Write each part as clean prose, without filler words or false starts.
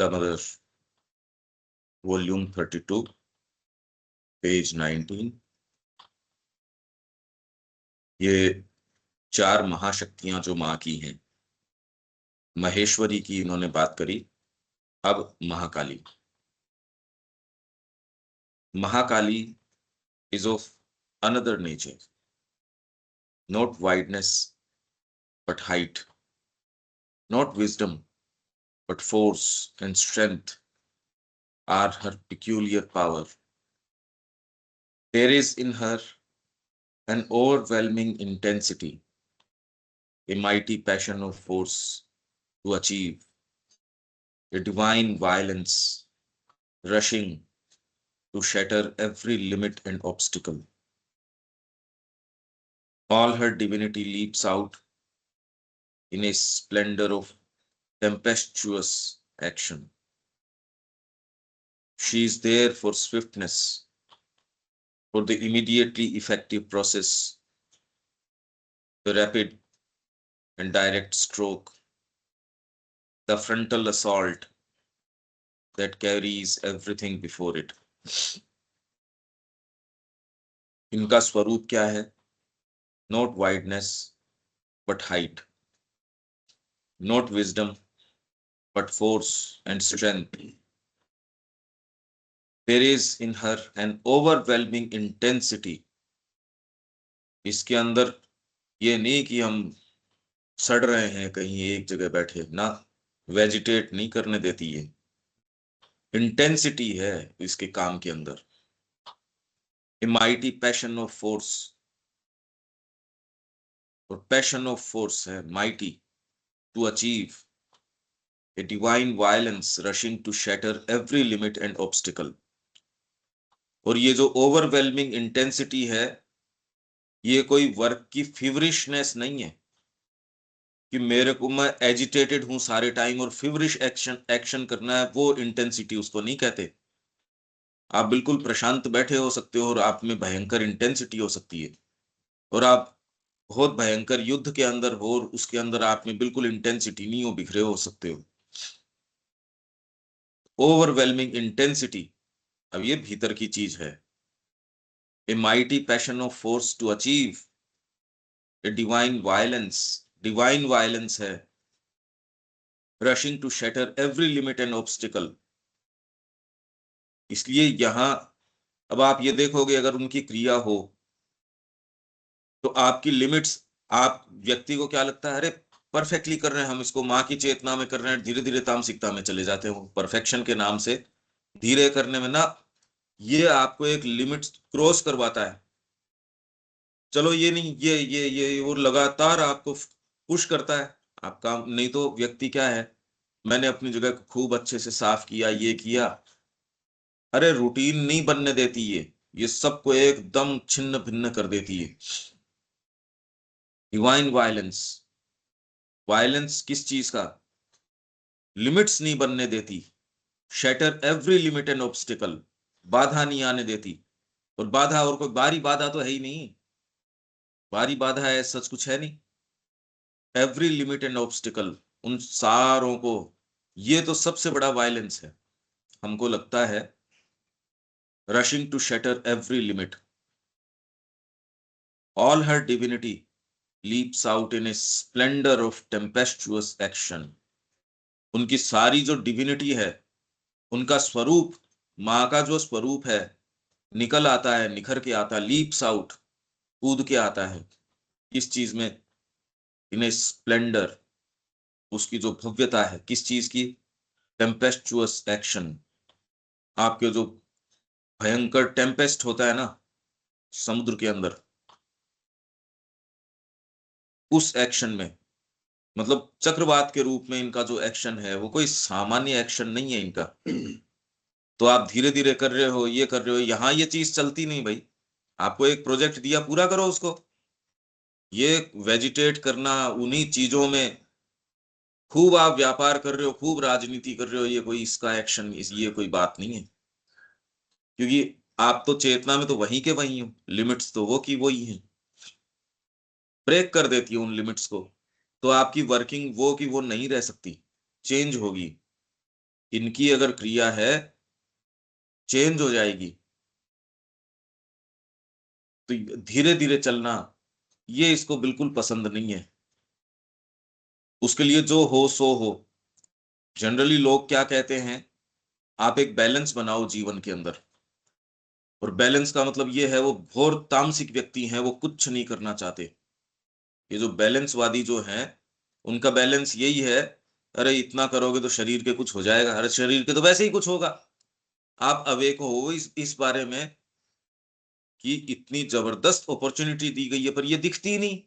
Mother, Volume 32, page 19। ये 4 महाशक्तियां जो माँ की हैं। महेश्वरी की इन्होंने बात करी, अब Mahakali. Mahakali is of another nature, not wideness but height, not wisdom but force and strength are her peculiar power. There is in her an overwhelming intensity, a mighty passion of force to achieve, a divine violence rushing to shatter every limit and obstacle. All her divinity leaps out in a splendor of tempestuous action. She is there for swiftness, for the immediately effective process, the rapid and direct stroke, the frontal assault that carries everything before it. इनका स्वरूप क्या है? Not wideness but height, not wisdom but force and strength. There is in her an overwhelming intensity. इसके अंदर ये नहीं कि हम सड़ रहे हैं कहीं एक जगह बैठे ना, वेजिटेट नहीं करने देती है। इंटेंसिटी है इसके काम के अंदर। A mighty passion of force, और पैशन ऑफ फोर्स है mighty to achieve, a divine violence rushing to shatter every limit and obstacle. और ये जो ओवरवेलमिंग इंटेंसिटी है, ये कोई वर्क की फीवरिशनेस नहीं है कि मेरे को मैं एजिटेटेड हूं सारे टाइम और फीवरिश एक्शन करना है, वो इंटेंसिटी उसको नहीं कहते। आप बिल्कुल प्रशांत बैठे हो सकते हो और आप में भयंकर इंटेंसिटी हो सकती है, और आप बहुत भयंकर युद्ध के अंदर हो और उसके अंदर आप में बिल्कुल इंटेंसिटी नहीं हो, बिखरे हो सकते हो। ओवरवेलमिंग इंटेंसिटी, अब ये भीतर की चीज है। A mighty passion of force to achieve, a divine violence, divine violence है rushing to shatter every limit and obstacle. इसलिए यहां अब आप ये देखोगे, अगर उनकी क्रिया हो तो आपकी लिमिट्स, आप व्यक्ति को क्या लगता है, अरे परफेक्टली कर रहे हैं हम इसको, माँ की चेतना में कर रहे हैं, धीरे धीरे तामसिकता में चले जाते हैं परफेक्शन के नाम से। धीरे करने में ना, ये आपको एक लिमिट क्रॉस करवाता है। चलो ये नहीं, ये और लगातार आपको पुश करता है। आपका नहीं तो व्यक्ति क्या है, मैंने अपनी जगह खूब अच्छे से साफ किया, ये किया, अरे रूटीन नहीं बनने देती ये सबको एकदम छिन्न भिन्न कर देती है। डिवाइन वायलेंस, वायलेंस किस चीज का? लिमिट्स नहीं बनने देती। Shatter every limit and obstacle, बाधा नहीं आने देती। और बाधा, और कोई बारी बाधा तो है ही नहीं, बारी बाधा है सच कुछ है नहीं। एवरी लिमिट एंड ऑब्स्टिकल, उन सारों को, ये तो सबसे बड़ा वायलेंस है हमको लगता है। Rushing to shatter every limit, all her divinity leaps out in a splendour of tempestuous action. उनकी सारी जो डिविनिटी है, उनका स्वरूप, माँ का जो स्वरूप है, निकल आता है, निखर के आता है, लीप्स आउट, कूद के आता है। इस चीज में, इन ए स्प्लेंडर, उसकी जो भव्यता है, किस चीज की? टेम्पेस्चुअस एक्शन। आपके जो भयंकर टेम्पेस्ट होता है ना समुद्र के अंदर, उस एक्शन में, मतलब चक्रवात के रूप में इनका जो एक्शन है वो कोई सामान्य एक्शन नहीं है इनका। तो आप धीरे धीरे कर रहे हो, ये कर रहे हो, यहां ये चीज चलती नहीं भाई। आपको एक प्रोजेक्ट दिया, पूरा करो उसको। ये वेजिटेट करना उन्हीं चीजों में, खूब आप व्यापार कर रहे हो, खूब राजनीति कर रहे हो, ये कोई इसका एक्शन, ये कोई बात नहीं है। क्योंकि आप तो चेतना में तो वहीं के वहीं हो, लिमिट्स तो वो की वही है। ब्रेक कर देती है उन लिमिट्स को, तो आपकी वर्किंग वो की वो नहीं रह सकती, चेंज होगी। इनकी अगर क्रिया है चेंज हो जाएगी, तो धीरे धीरे चलना ये इसको बिल्कुल पसंद नहीं है। उसके लिए जो हो सो हो। जनरली लोग क्या कहते हैं, आप एक बैलेंस बनाओ जीवन के अंदर। और बैलेंस का मतलब ये है, वो घोर तामसिक व्यक्ति हैं, वो कुछ नहीं करना चाहते। ये जो बैलेंसवादी जो हैं, उनका बैलेंस यही है, अरे इतना करोगे तो शरीर के कुछ हो जाएगा, अरे शरीर के तो वैसे ही कुछ होगा। आप अवेक हो इस बारे में कि इतनी जबरदस्त अपॉर्चुनिटी दी गई है, पर ये दिखती ही नहीं,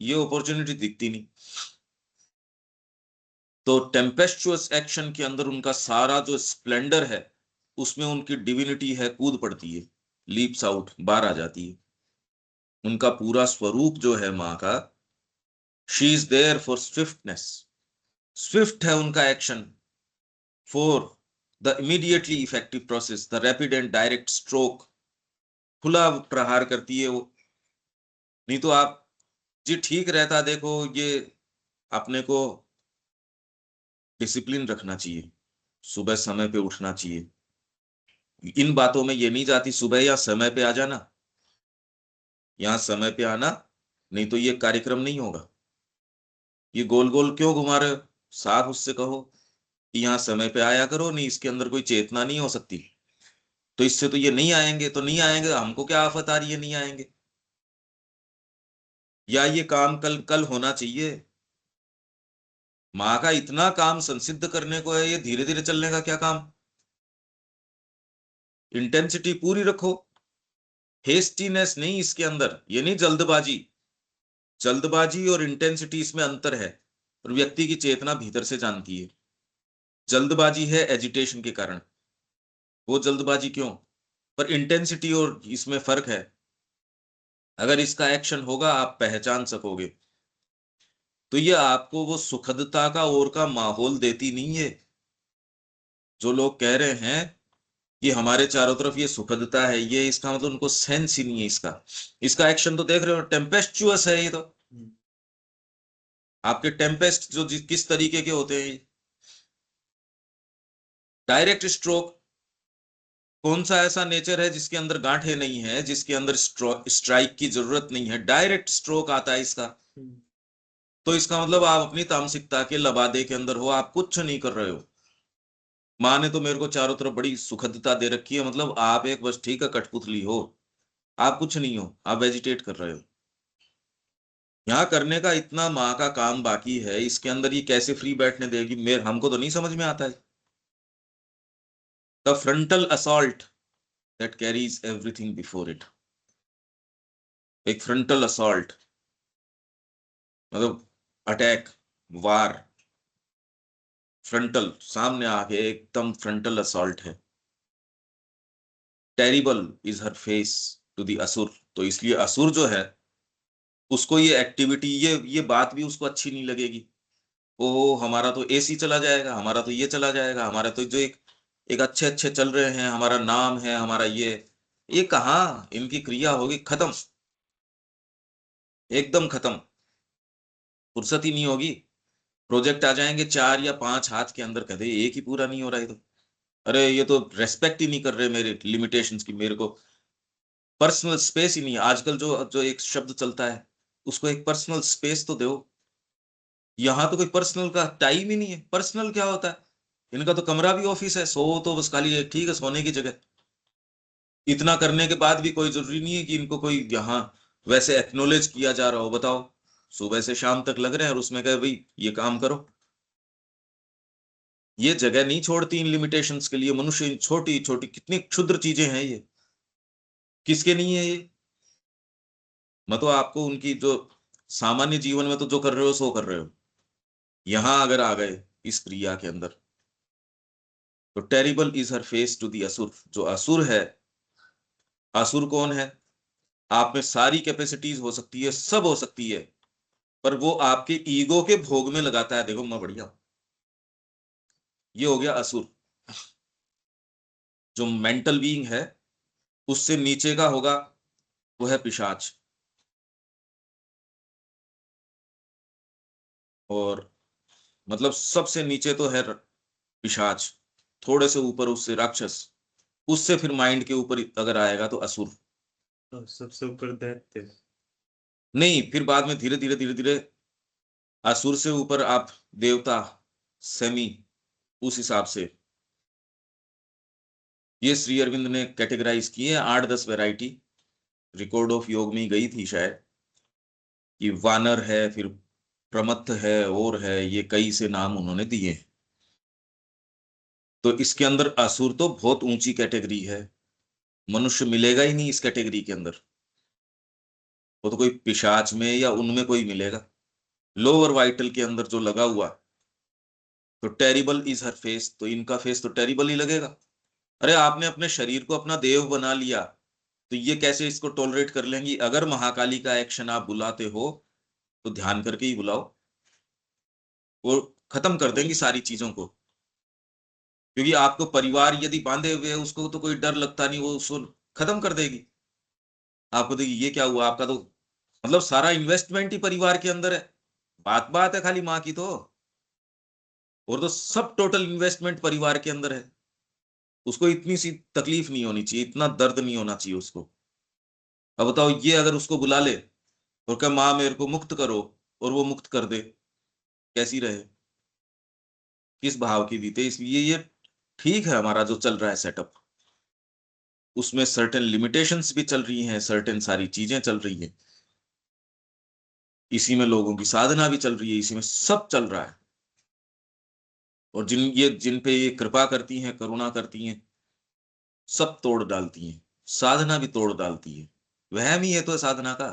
ये अपॉर्चुनिटी दिखती नहीं। तो टेम्पेस्चुअस एक्शन के अंदर उनका सारा जो स्प्लेंडर है, उसमें उनकी डिविनिटी है, कूद पड़ती है, लीप्स आउट, बाहर आ जाती है। उनका पूरा स्वरूप जो है माँ का, she is there for swiftness, swift है उनका action, for the immediately effective process, the rapid and direct stroke, खुला प्रहार करती है वो। नहीं तो आप जी ठीक रहता, देखो ये अपने को डिसिप्लिन रखना चाहिए, सुबह समय पे उठना चाहिए, इन बातों में ये नहीं जाती सुबह या समय पे आ जाना, यहाँ समय पे आना, नहीं तो ये कार्यक्रम नहीं होगा। ये गोल गोल क्यों घुमा रहे हो, साफ उससे कहो कि यहाँ समय पे आया करो, नहीं इसके अंदर कोई चेतना नहीं हो सकती, तो इससे तो ये नहीं आएंगे, तो नहीं आएंगे, हमको क्या आफत आ रही है नहीं आएंगे, या ये काम कल कल होना चाहिए। माँ का इतना काम संसिद्ध करने को है, ये धीरे धीरे चलने का क्या काम। इंटेंसिटी पूरी रखो, हेस्टीनेस नहीं इसके अंदर, ये नहीं जल्दबाजी। जल्दबाजी और इंटेंसिटी इसमें अंतर है, और व्यक्ति की चेतना भीतर से जानती है। जल्दबाजी है एजिटेशन के कारण, वो जल्दबाजी क्यों, पर इंटेंसिटी और इसमें फर्क है। अगर इसका एक्शन होगा आप पहचान सकोगे, तो ये आपको वो सुखदता का और का माहौल देती नहीं है। जो लोग कह रहे हैं कि हमारे चारों तरफ ये सुखदता है, ये इसका मतलब उनको सेंस ही नहीं है इसका। इसका एक्शन तो देख रहे हो, टेम्पेस्चुअस है ये तो। आपके टेम्पेस्ट जो किस तरीके के होते हैं, डायरेक्ट स्ट्रोक। कौन सा ऐसा नेचर है जिसके अंदर गांठें नहीं है, जिसके अंदर स्ट्राइक की जरूरत नहीं है, डायरेक्ट स्ट्रोक आता है इसका। तो इसका मतलब आप अपनी तामसिकता के लबादे के अंदर हो, आप कुछ नहीं कर रहे हो। माँ ने तो मेरे को चारों तरफ बड़ी सुखदता दे रखी है, मतलब आप एक बस ठीक है कठपुतली हो, आप कुछ नहीं हो, आप वेजिटेट कर रहे हो। यहाँ करने का इतना माँ का काम बाकी है, इसके अंदर ये कैसे फ्री बैठने देगी, मेरे हमको तो नहीं समझ में आता है। The frontal assault that carries everything before it. एक फ्रंटल असॉल्ट मतलब अटैक, वार, फ्रंटल सामने आके एकदम फ्रंटल असॉल्ट है। Terrible is her face to the asura, तो इसलिए असुर जो है उसको ये एक्टिविटी, ये बात भी उसको अच्छी नहीं लगेगी। ओ हमारा तो एसी चला जाएगा, हमारा तो ये चला जाएगा, हमारा तो जो एक एक अच्छे अच्छे चल रहे हैं, हमारा नाम है, हमारा ये कहाँ इनकी क्रिया होगी, खत्म, एकदम खत्म, फुर्सत ही नहीं होगी। प्रोजेक्ट आ जाएंगे 4 या 5 हाथ के अंदर, कदे एक ही पूरा नहीं हो रहा है तो, अरे ये तो रेस्पेक्ट ही नहीं कर रहे मेरे लिमिटेशंस की, मेरे को पर्सनल स्पेस ही नहीं है। आजकल जो जो एक शब्द चलता है, उसको एक पर्सनल स्पेस तो दो। यहाँ तो कोई पर्सनल का टाइम ही नहीं है, पर्सनल क्या होता है, इनका तो कमरा भी ऑफिस है, सो तो बस खाली एक ठीक है सोने की जगह। इतना करने के बाद भी कोई जरूरी नहीं है कि इनको कोई यहाँ वैसे एक्नोलेज किया जा रहा हो, बताओ। सुबह से शाम तक लग रहे हैं और उसमें कहे भाई ये काम करो। ये जगह नहीं छोड़ती इन लिमिटेशंस के लिए, मनुष्य इन छोटी छोटी कितनी क्षुद्र चीजें हैं ये, किसके नहीं है ये। मैं तो आपको उनकी जो सामान्य जीवन में तो जो कर रहे हो सो कर रहे हो, यहां अगर आ गए इस क्रिया के अंदर, तो terrible is her face to the asura. जो असुर है, असुर कौन है, आप में सारी कैपेसिटीज हो सकती है, सब हो सकती है, पर वो आपके ईगो के भोग में लगाता है, देखो मैं बढ़िया हूं। ये हो गया असुर। जो मेंटल बीइंग है, उससे नीचे का होगा, वो है पिशाच। और मतलब सबसे नीचे तो है पिशाच। थोड़े से ऊपर उससे राक्षस, उससे फिर माइंड के ऊपर अगर आएगा तो असुर। और सबसे ऊपर दैत्य। नहीं, फिर बाद में धीरे धीरे धीरे धीरे असुर से ऊपर आप देवता, सेमी, उस हिसाब से ये श्री अरविंद ने कैटेगराइज किए 8-10 वैरायटी। रिकॉर्ड ऑफ योग में ही गई थी शायद, कि वानर है, फिर प्रमत्थ है, और है, ये कई से नाम उन्होंने दिए। तो इसके अंदर असुर तो बहुत ऊंची कैटेगरी है, मनुष्य मिलेगा ही नहीं इस कैटेगरी के अंदर। वो तो कोई पिशाच में या उनमें कोई मिलेगा। लोअर वाइटल के अंदर जो लगा हुआ, तो टेरिबल इज हर फेस, तो इनका फेस तो टेरिबल ही लगेगा। अरे आपने अपने शरीर को अपना देव बना लिया, तो ये कैसे इसको टॉलरेट कर लेंगी? अगर महाकाली का एक्शन आप बुलाते हो तो ध्यान करके ही बुलाओ, वो खत्म कर देंगी सारी चीजों को। क्योंकि आपको परिवार यदि बांधे हुए है, उसको तो कोई डर लगता नहीं, वो उसको खत्म कर देगी। आपको देखिए ये क्या हुआ, आपका तो मतलब सारा इन्वेस्टमेंट ही परिवार के अंदर है। बात बात है खाली माँ की तो, और तो सब टोटल इन्वेस्टमेंट परिवार के अंदर है। उसको इतनी सी तकलीफ नहीं होनी चाहिए, इतना दर्द नहीं होना चाहिए उसको। अब बताओ, ये अगर उसको बुला ले और कहे माँ मेरे को मुक्त करो, और वो मुक्त कर दे, कैसी रहे, किस भाव की बीते? इसलिए ये ठीक है हमारा जो चल रहा है सेटअप, उसमें सर्टेन लिमिटेशंस भी चल रही हैं, सर्टेन सारी चीजें चल रही हैं, इसी में लोगों की साधना भी चल रही है, इसी में सब चल रहा है। और जिन पे ये कृपा करती हैं, करुणा करती हैं, सब तोड़ डालती हैं, साधना भी तोड़ डालती है। वहम ही है तो साधना का,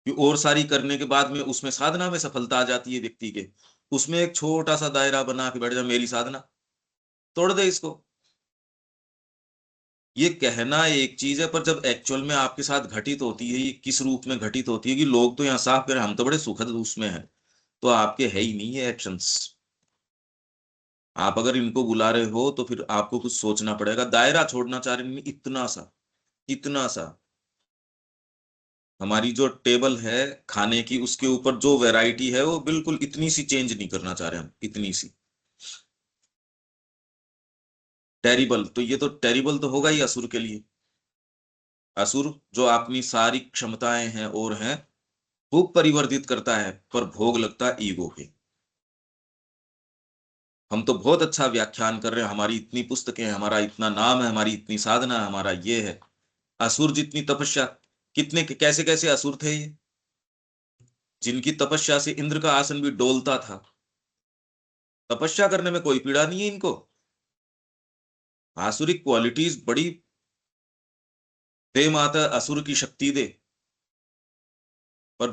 कि और सारी करने के बाद में उसमें साधना में सफलता आ जाती है व्यक्ति के, उसमें एक छोटा सा दायरा बना के बैठ जा, मेरी साधना, तोड़ दे इसको। ये कहना एक चीज है, पर जब एक्चुअल में आपके साथ घटित होती है, ये किस रूप में घटित होती है, कि लोग तो यहाँ साफ करें हम तो बड़े सुखद उसमें हैं, तो आपके है ही नहीं है एक्शंस। आप अगर इनको बुला रहे हो तो फिर आपको कुछ सोचना पड़ेगा। दायरा छोड़ना चाह रहे हैं, इतना सा, इतना सा। हमारी जो टेबल है खाने की, उसके ऊपर जो वैरायटी है वो बिल्कुल इतनी सी चेंज नहीं करना चाह रहे हम, इतनी सी। टेरिबल, तो ये तो टेरिबल तो होगा ही असुर के लिए। असुर जो अपनी सारी क्षमताएं हैं और हैं खूब परिवर्तित करता है, पर भोग लगता है ईगो के। हम तो बहुत अच्छा व्याख्यान कर रहे हैं, हमारी इतनी पुस्तकें हैं, हमारा इतना नाम है, हमारी इतनी साधना है, हमारा ये है। असुर जितनी तपस्या, कितने कैसे कैसे असुर थे ये, जिनकी तपस्या से इंद्र का आसन भी डोलता था। तपस्या करने में कोई पीड़ा नहीं है इनको। आसुरिक क्वालिटीज बड़ी, दे माता असुर की शक्ति दे, पर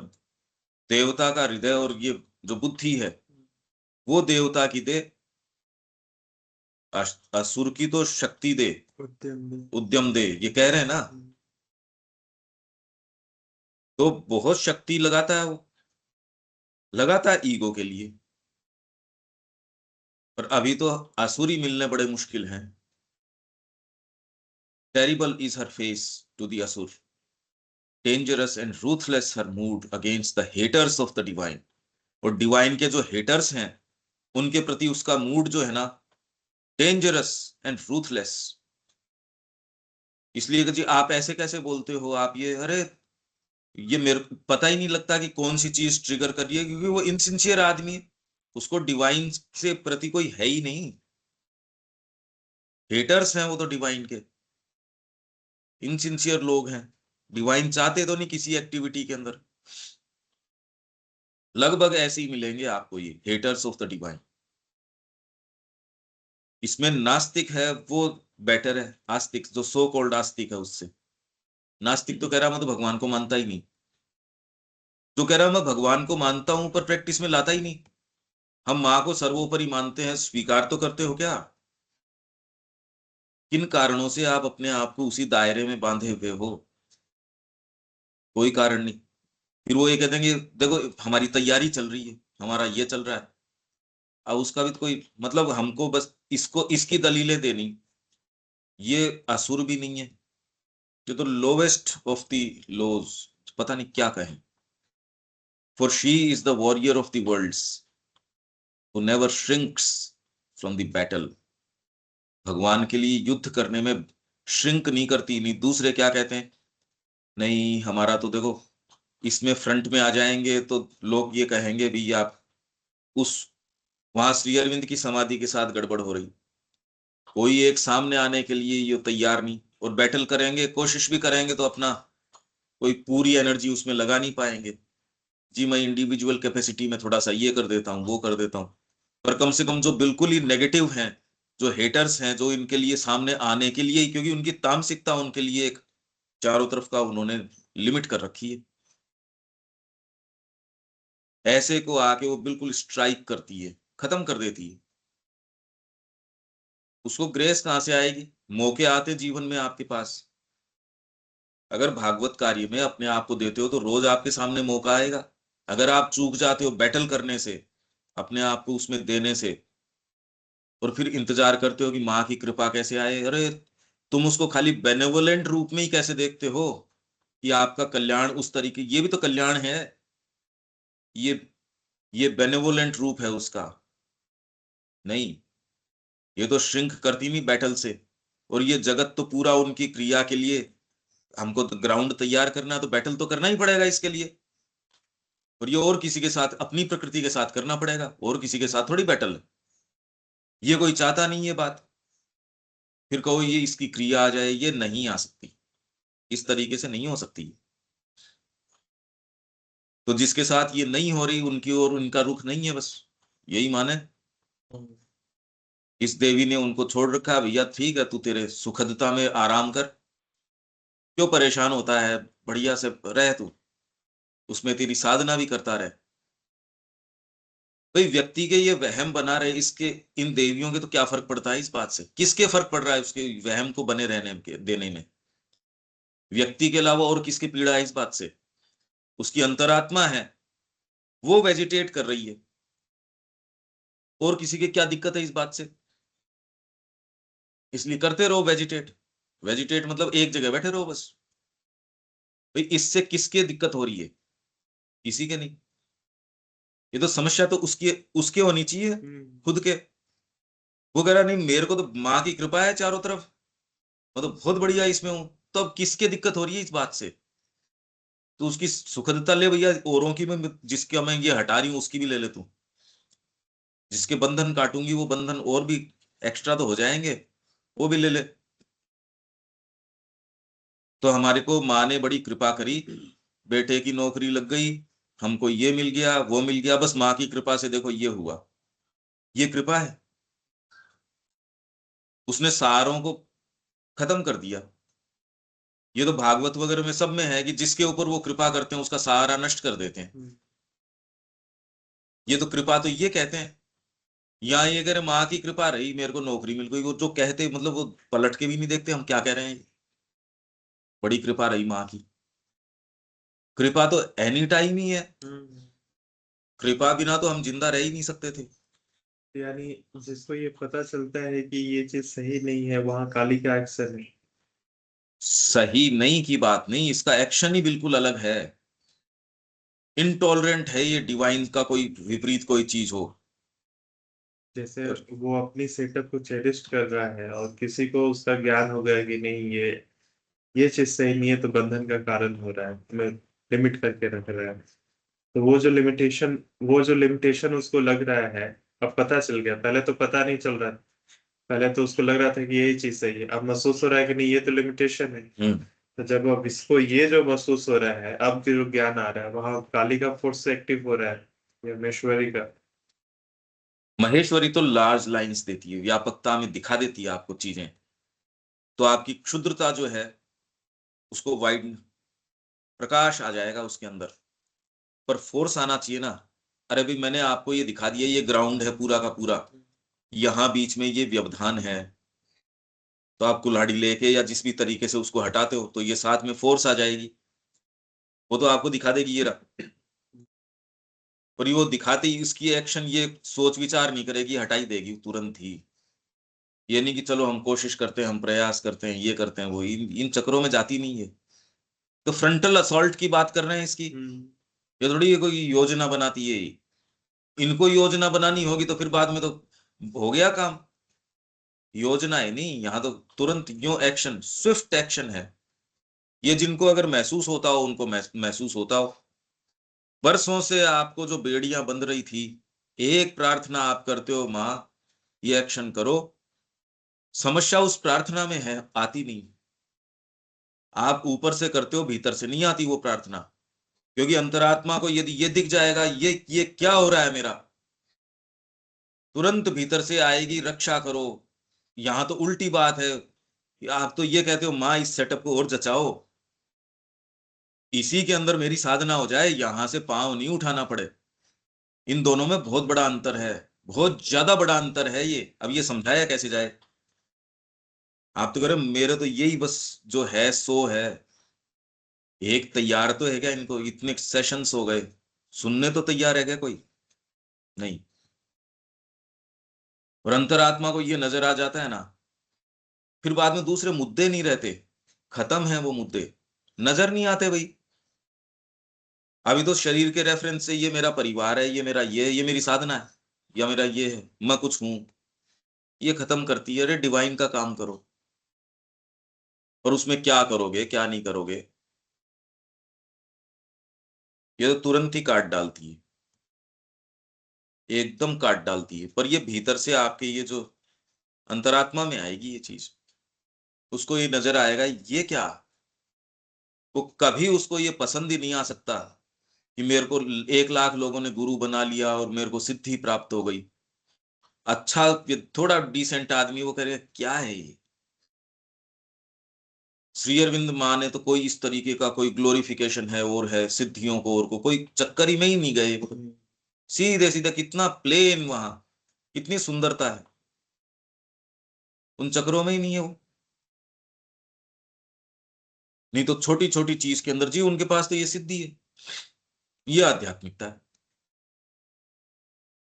देवता का हृदय और ये जो बुद्धि है वो देवता की दे, असुर की तो शक्ति दे, उद्यम दे, ये कह रहे हैं ना। तो बहुत शक्ति लगाता है वो, लगाता है ईगो के लिए। पर अभी तो असुर ही मिलने बड़े मुश्किल हैं। Terrible is her face to the Asura, dangerous and ruthless her mood against the haters of the divine. और डिवाइन के जो हेटर्स हैं उनके प्रति उसका मूड जो है ना, डेंजरस एंड रूथलेस। इसलिए कि जी आप ऐसे कैसे बोलते हो, आप ये, अरे ये मेरे को पता ही नहीं लगता कि कौन सी चीज ट्रिगर कर रही है, क्योंकि वो इनसिंसियर आदमी है, उसको डिवाइन से प्रति कोई है ही नहीं। हेटर्स हैं वो तो डिवाइन के, इनसिंसियर लोग हैं। डिवाइन चाहते तो नहीं किसी एक्टिविटी के अंदर। लगभग ऐसे ही मिलेंगे आपको ये हेटर्स ऑफ द डिवाइन। इसमें नास्तिक है वो बेटर है, आस्तिक जो सो कॉल्ड आस्तिक है उससे। नास्तिक तो कह रहा मैं तो भगवान को मानता ही नहीं, जो कह रहा मैं भगवान को मानता हूं पर प्रैक्टिस में लाता ही नहीं। हम माँ को सर्वोपरि मानते हैं, स्वीकार तो करते हो क्या? किन कारणों से आप अपने आप को उसी दायरे में बांधे हुए हो? कोई कारण नहीं। फिर वो ये कहते हैं कि देखो हमारी तैयारी चल रही है, हमारा ये चल रहा है। अब उसका भी तो कोई मतलब, हमको बस इसको इसकी दलीलें देनी, ये असुर भी नहीं है, ये तो लोवेस्ट ऑफ द लोज, पता नहीं क्या कहें। For she is the warrior of the worlds, who never shrinks from the battle. भगवान के लिए युद्ध करने में श्रिंक नहीं करती। नहीं, दूसरे क्या कहते हैं, नहीं हमारा तो देखो इसमें फ्रंट में आ जाएंगे तो लोग ये कहेंगे भी आप उस, वहां श्री अरविंद की समाधि के साथ गड़बड़ हो रही। कोई एक सामने आने के लिए ये तैयार नहीं, और बैटल करेंगे, कोशिश भी करेंगे तो अपना कोई पूरी एनर्जी उसमें लगा नहीं पाएंगे। जी मैं इंडिविजुअल कैपेसिटी में थोड़ा सा ये कर देता हूँ, वो कर देता हूँ। पर कम से कम जो बिल्कुल ही नेगेटिव हैं, जो हेटर्स हैं, जो इनके लिए सामने आने के लिए, क्योंकि उनकी तामसिकता उनके लिए एक चारों तरफ का उन्होंने लिमिट कर रखी है, ऐसे को आके वो बिल्कुल स्ट्राइक करती है, खत्म कर देती है। उसको ग्रेस कहां से आएगी? मौके आते जीवन में आपके पास। अगर भागवत कार्य में अपने आप को देते हो तो रोज आपके सामने मौका आएगा। अगर आप चूक जाते हो बैटल करने से, अपने आप को उसमें देने से, और फिर इंतजार करते हो कि माँ की कृपा कैसे आए, अरे तुम उसको खाली बेनेवोलेंट रूप में ही कैसे देखते हो कि आपका कल्याण उस तरीके, ये भी तो कल्याण है। ये ये बेनेवोलेंट रूप है उसका। नहीं, ये तो श्रिंक करती नहीं बैटल से। और ये जगत तो पूरा उनकी क्रिया के लिए, हमको तो ग्राउंड तैयार करना है तो बैटल तो करना ही पड़ेगा इसके लिए। और ये और किसी के साथ, अपनी प्रकृति के साथ करना पड़ेगा, और किसी के साथ थोड़ी बैटल है। ये कोई चाहता नहीं ये बात। फिर कहो ये इसकी क्रिया आ जाए, ये नहीं आ सकती, इस तरीके से नहीं हो सकती। तो जिसके साथ ये नहीं हो रही उनकी ओर उनका रुख नहीं है, बस यही माने। इस देवी ने उनको छोड़ रखा, भैया ठीक है तू तेरे सुखदता में आराम कर, क्यों परेशान होता है, बढ़िया से रह तू, उसमें तेरी साधना भी करता रहे। भाई व्यक्ति के ये वहम बना रहे, इसके इन देवियों के तो क्या फर्क पड़ता है इस बात से? किसके फर्क पड़ रहा है उसके वहम को बने रहने के देने में? व्यक्ति के अलावा और किसकी पीड़ा है इस बात से? उसकी अंतरात्मा है, वो वेजिटेट कर रही है, और किसी के क्या दिक्कत है इस बात से? इसलिए करते रहो वेजिटेट। वेजिटेट मतलब एक जगह बैठे रहो बस। भाई इससे किसके दिक्कत हो रही है? किसी के नहीं। ये तो समस्या तो उसकी उसके होनी चाहिए, खुद के। वो कह रहा नहीं मेरे को तो माँ की कृपा है चारों तरफ, मैं तो बहुत बढ़िया इसमें हूं। तो अब किसके दिक्कत हो रही है इस बात से? तो उसकी सुखदता ले भैया, औरों की मैं जिसके मैं ये हटा रही हूँ उसकी भी ले ले तू। जिसके बंधन काटूंगी वो बंधन और भी एक्स्ट्रा तो हो जाएंगे, वो भी ले ले। तो हमारे को माँ ने बड़ी कृपा करी, बेटे की नौकरी लग गई, हमको ये मिल गया वो मिल गया, बस माँ की कृपा से देखो ये हुआ। ये कृपा है। उसने सारों को खत्म कर दिया। ये तो भागवत वगैरह में सब में है कि जिसके ऊपर वो कृपा करते हैं उसका सहारा नष्ट कर देते हैं। ये तो कृपा तो ये कहते हैं। यहाँ ये कह रहे माँ की कृपा रही, मेरे को नौकरी मिल गई, वो जो कहते मतलब वो पलट के भी नहीं देखते हम क्या कह रहे हैं। बड़ी कृपा रही माँ की। कृपा तो एनी टाइम ही है। कृपा बिना तो हम जिंदा रह ही नहीं सकते थे। यानी जिसको ये पता चलता है कि ये चीज सही नहीं है, वहां काली का एक्शन है। सही नहीं की बात नहीं, इसका एक्शन ही बिल्कुल अलग है। इनटॉलरेंट है ये डिवाइन का कोई विपरीत कोई चीज हो। जैसे वो अपनी सेटअप को चेरिस्ट कर रहा है और किसी को उसका ज्ञान हो गया कि नहीं ये चीज सही नहीं है, तो बंधन का कारण हो रहा है, हमें लिमिट करके रख रहा है। तो वो जो लिमिटेशन उसको लग रहा है, अब पता चल गया। पहले तो पता नहीं चल रहा था। पहले तो उसको लग रहा था कि यही चीज सही है, अब महसूस हो रहा है कि नहीं ये तो लिमिटेशन है। हम्म। तो जब अब इसको ये जो महसूस हो रहा है, अब जो ज्ञान आ रहा है, वहां काली का फोर्स एक्टिव हो रहा है या महेश्वरी का। महेश्वरी तो लार्ज लाइंस देती है, व्यापकता में दिखा देती है आपको चीजें। तो आपकी क्षुद्रता जो है उसको वाइड, प्रकाश आ जाएगा उसके अंदर। पर फोर्स आना चाहिए ना। अरे भाई मैंने आपको ये दिखा दिया, ये ग्राउंड है पूरा का पूरा, यहाँ बीच में ये व्यवधान है। तो आप कुल्हाड़ी लेके या जिस भी तरीके से उसको हटाते हो तो ये साथ में फोर्स आ जाएगी। वो तो आपको दिखा देगी ये रहा। पर ये वो दिखाते ही इसकी एक्शन ये सोच विचार नहीं करेगी, हटा ही देगी तुरंत ही। ये नहीं कि चलो हम कोशिश करते हैं, हम प्रयास करते हैं, ये करते हैं, वो इन चक्रों में जाती नहीं है। तो फ्रंटल असॉल्ट की बात कर रहे हैं इसकी। ये थोड़ी ये कोई योजना बनाती है। इनको योजना बनानी होगी तो फिर बाद में तो हो गया काम। योजना है नहीं, यहाँ तो तुरंत यो एक्शन, स्विफ्ट एक्शन है। ये जिनको अगर महसूस होता हो उनको महसूस होता हो। बरसों से आपको जो बेड़ियां बंध रही थी, एक प्रार्थना आप करते हो, माँ ये एक्शन करो। समस्या उस प्रार्थना में है, आती नहीं। आप ऊपर से करते हो, भीतर से नहीं आती वो प्रार्थना। क्योंकि अंतरात्मा को यदि ये दिख जाएगा, ये क्या हो रहा है मेरा, तुरंत भीतर से आएगी, रक्षा करो। यहां तो उल्टी बात है कि आप तो ये कहते हो माँ इस सेटअप को और जचाओ, इसी के अंदर मेरी साधना हो जाए, यहां से पांव नहीं उठाना पड़े। इन दोनों में बहुत बड़ा अंतर है, बहुत ज्यादा बड़ा अंतर है ये। अब ये समझाया कैसे जाए? आप तो कह रहे हो मेरे तो यही बस जो है सो है। एक तैयार तो है क्या? इनको इतने सेशंस हो गए, सुनने तो तैयार है क्या कोई? नहीं। और अंतरात्मा को ये नजर आ जाता है ना, फिर बाद में दूसरे मुद्दे नहीं रहते, खत्म है वो मुद्दे, नजर नहीं आते भाई। अभी तो शरीर के रेफरेंस से ये मेरा परिवार है, ये मेरा ये मेरी साधना है, या मेरा ये है, मैं कुछ हूं, ये खत्म करती है। अरे डिवाइन का काम करो, और उसमें क्या करोगे क्या नहीं करोगे, ये तो तुरंत ही काट डालती है, एकदम काट डालती है। पर ये भीतर से आपके ये जो अंतरात्मा में आएगी ये चीज, उसको ये नजर आएगा, ये क्या, वो कभी उसको ये पसंद ही नहीं आ सकता कि मेरे को 1 लाख लोगों ने गुरु बना लिया और मेरे को सिद्धि प्राप्त हो गई। अच्छा, थोड़ा डिसेंट आदमी वो करेगा क्या है ये? श्री अरविंद माँ ने तो कोई इस तरीके का कोई ग्लोरिफिकेशन है और है सिद्धियों को, और को कोई चक्कर ही में ही नहीं गए। सीधे सीधे, कितना प्लेन वहां, कितनी सुंदरता है, उन चक्रों में ही नहीं है वो। नहीं तो छोटी छोटी चीज के अंदर जी उनके पास तो ये सिद्धि है, ये आध्यात्मिकता है।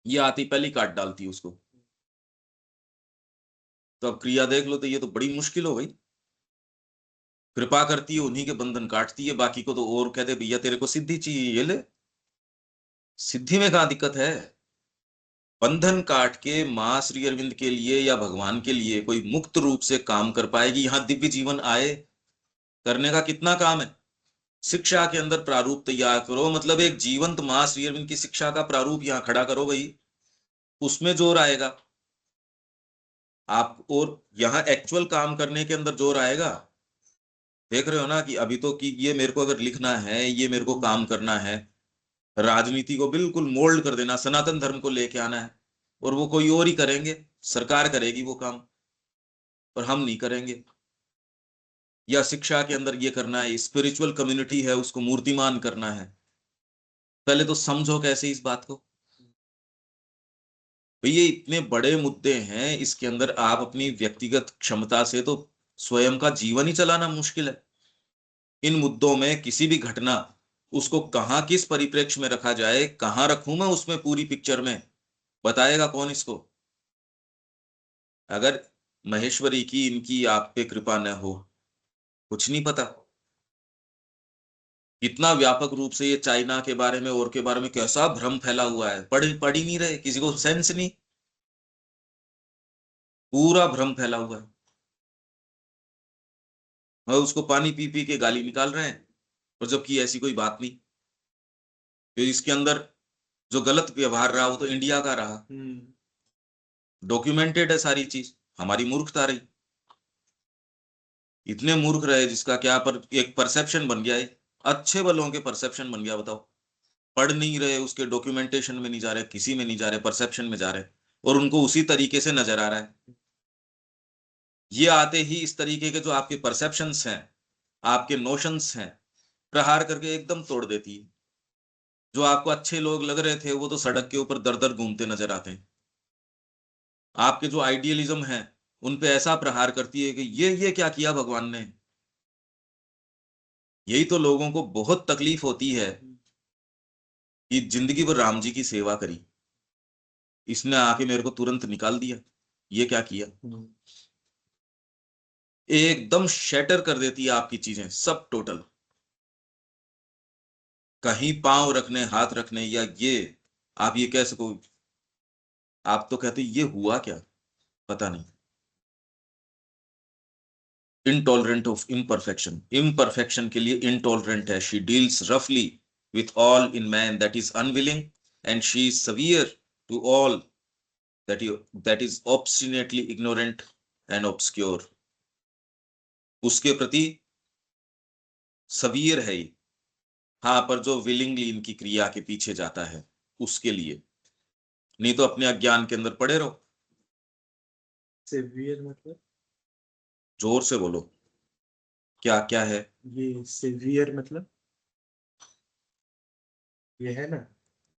ये आती पहली काट डालती है उसको। तो अब क्रिया देख लो, तो ये तो बड़ी मुश्किल हो गई। कृपा करती है, उन्हीं के बंधन काटती है, बाकी को तो और कहते भैया तेरे को सिद्धि चाहिए, ये ले। सिद्धि में कहाँ दिक्कत है? बंधन काट के माँ श्री अरविंद के लिए या भगवान के लिए कोई मुक्त रूप से काम कर पाएगी? यहाँ दिव्य जीवन आए, करने का कितना काम है। शिक्षा के अंदर प्रारूप तैयार करो, मतलब एक जीवंत माँ श्री अरविंद की शिक्षा का प्रारूप यहाँ खड़ा करो भाई, उसमें जोर आएगा आप। और यहाँ एक्चुअल काम करने के अंदर जोर आएगा। देख रहे हो ना कि अभी तो कि ये मेरे को अगर लिखना है, ये मेरे को काम करना है, राजनीति को बिल्कुल मोल्ड कर देना, सनातन धर्म को लेके आना है, और वो कोई और ही करेंगे, सरकार करेगी वो काम, और हम नहीं करेंगे। या शिक्षा के अंदर ये करना है, स्पिरिचुअल कम्युनिटी है उसको मूर्तिमान करना है। पहले तो समझो कैसे इस बात को। भाई ये इतने बड़े मुद्दे हैं, इसके अंदर आप अपनी व्यक्तिगत क्षमता से तो स्वयं का जीवन ही चलाना मुश्किल है। इन मुद्दों में किसी भी घटना, उसको कहाँ किस परिप्रेक्ष्य में रखा जाए, कहाँ रखूं मैं उसमें पूरी पिक्चर में, बताएगा कौन इसको? अगर महेश्वरी की इनकी आप पे कृपा न हो, कुछ नहीं पता। इतना व्यापक रूप से ये चाइना के बारे में और के बारे में कैसा भ्रम फैला हुआ है, पढ़ ही नहीं रहे, किसी को सेंस नहीं, पूरा भ्रम फैला हुआ है। और उसको पानी पी पी के गाली निकाल रहे हैं, और जबकि ऐसी कोई बात नहीं। तो इसके अंदर जो गलत व्यवहार रहा वो तो इंडिया का रहा, डॉक्यूमेंटेड है सारी चीज। हमारी मूर्खता रही, इतने मूर्ख रहे जिसका क्या, पर एक परसेप्शन बन गया है, अच्छे वालों के परसेप्शन बन गया। बताओ, पढ़ नहीं रहे, उसके डॉक्यूमेंटेशन में नहीं जा रहे, किसी में नहीं जा रहे, परसेप्शन में जा रहे, और उनको उसी तरीके से नजर आ रहा है। ये आते ही इस तरीके के जो आपके परसेप्शंस हैं, आपके नोशंस हैं, प्रहार करके एकदम तोड़ देती है। जो आपको अच्छे लोग लग रहे थे वो तो सड़क के ऊपर दर दर घूमते नजर आते हैं। आपके जो आइडियलिज्म है उन पे ऐसा प्रहार करती है कि ये क्या किया भगवान ने। यही तो लोगों को बहुत तकलीफ होती है कि जिंदगी भर राम जी की सेवा करी, इसने आके मेरे को तुरंत निकाल दिया, ये क्या किया। एकदम शैटर कर देती है आपकी चीजें सब टोटल। कहीं पांव रखने, हाथ रखने, या ये आप ये कह सको आप तो कहते ये हुआ क्या, पता नहीं। इनटॉलरेंट ऑफ इम्परफेक्शन, इम्परफेक्शन के लिए इनटॉलरेंट है। शी डील्स रफली with all in man that is unwilling, and she is severe to all that is obstinately ignorant and obscure. उसके प्रति सवियर है ये, हाँ, पर जो विलिंगली इनकी क्रिया के पीछे जाता है उसके लिए, नहीं तो अपने अज्ञान के अंदर पड़े रहो। सेवियर मतलब? जोर से बोलो, क्या क्या है? ये सेवियर मतलब ये है ना?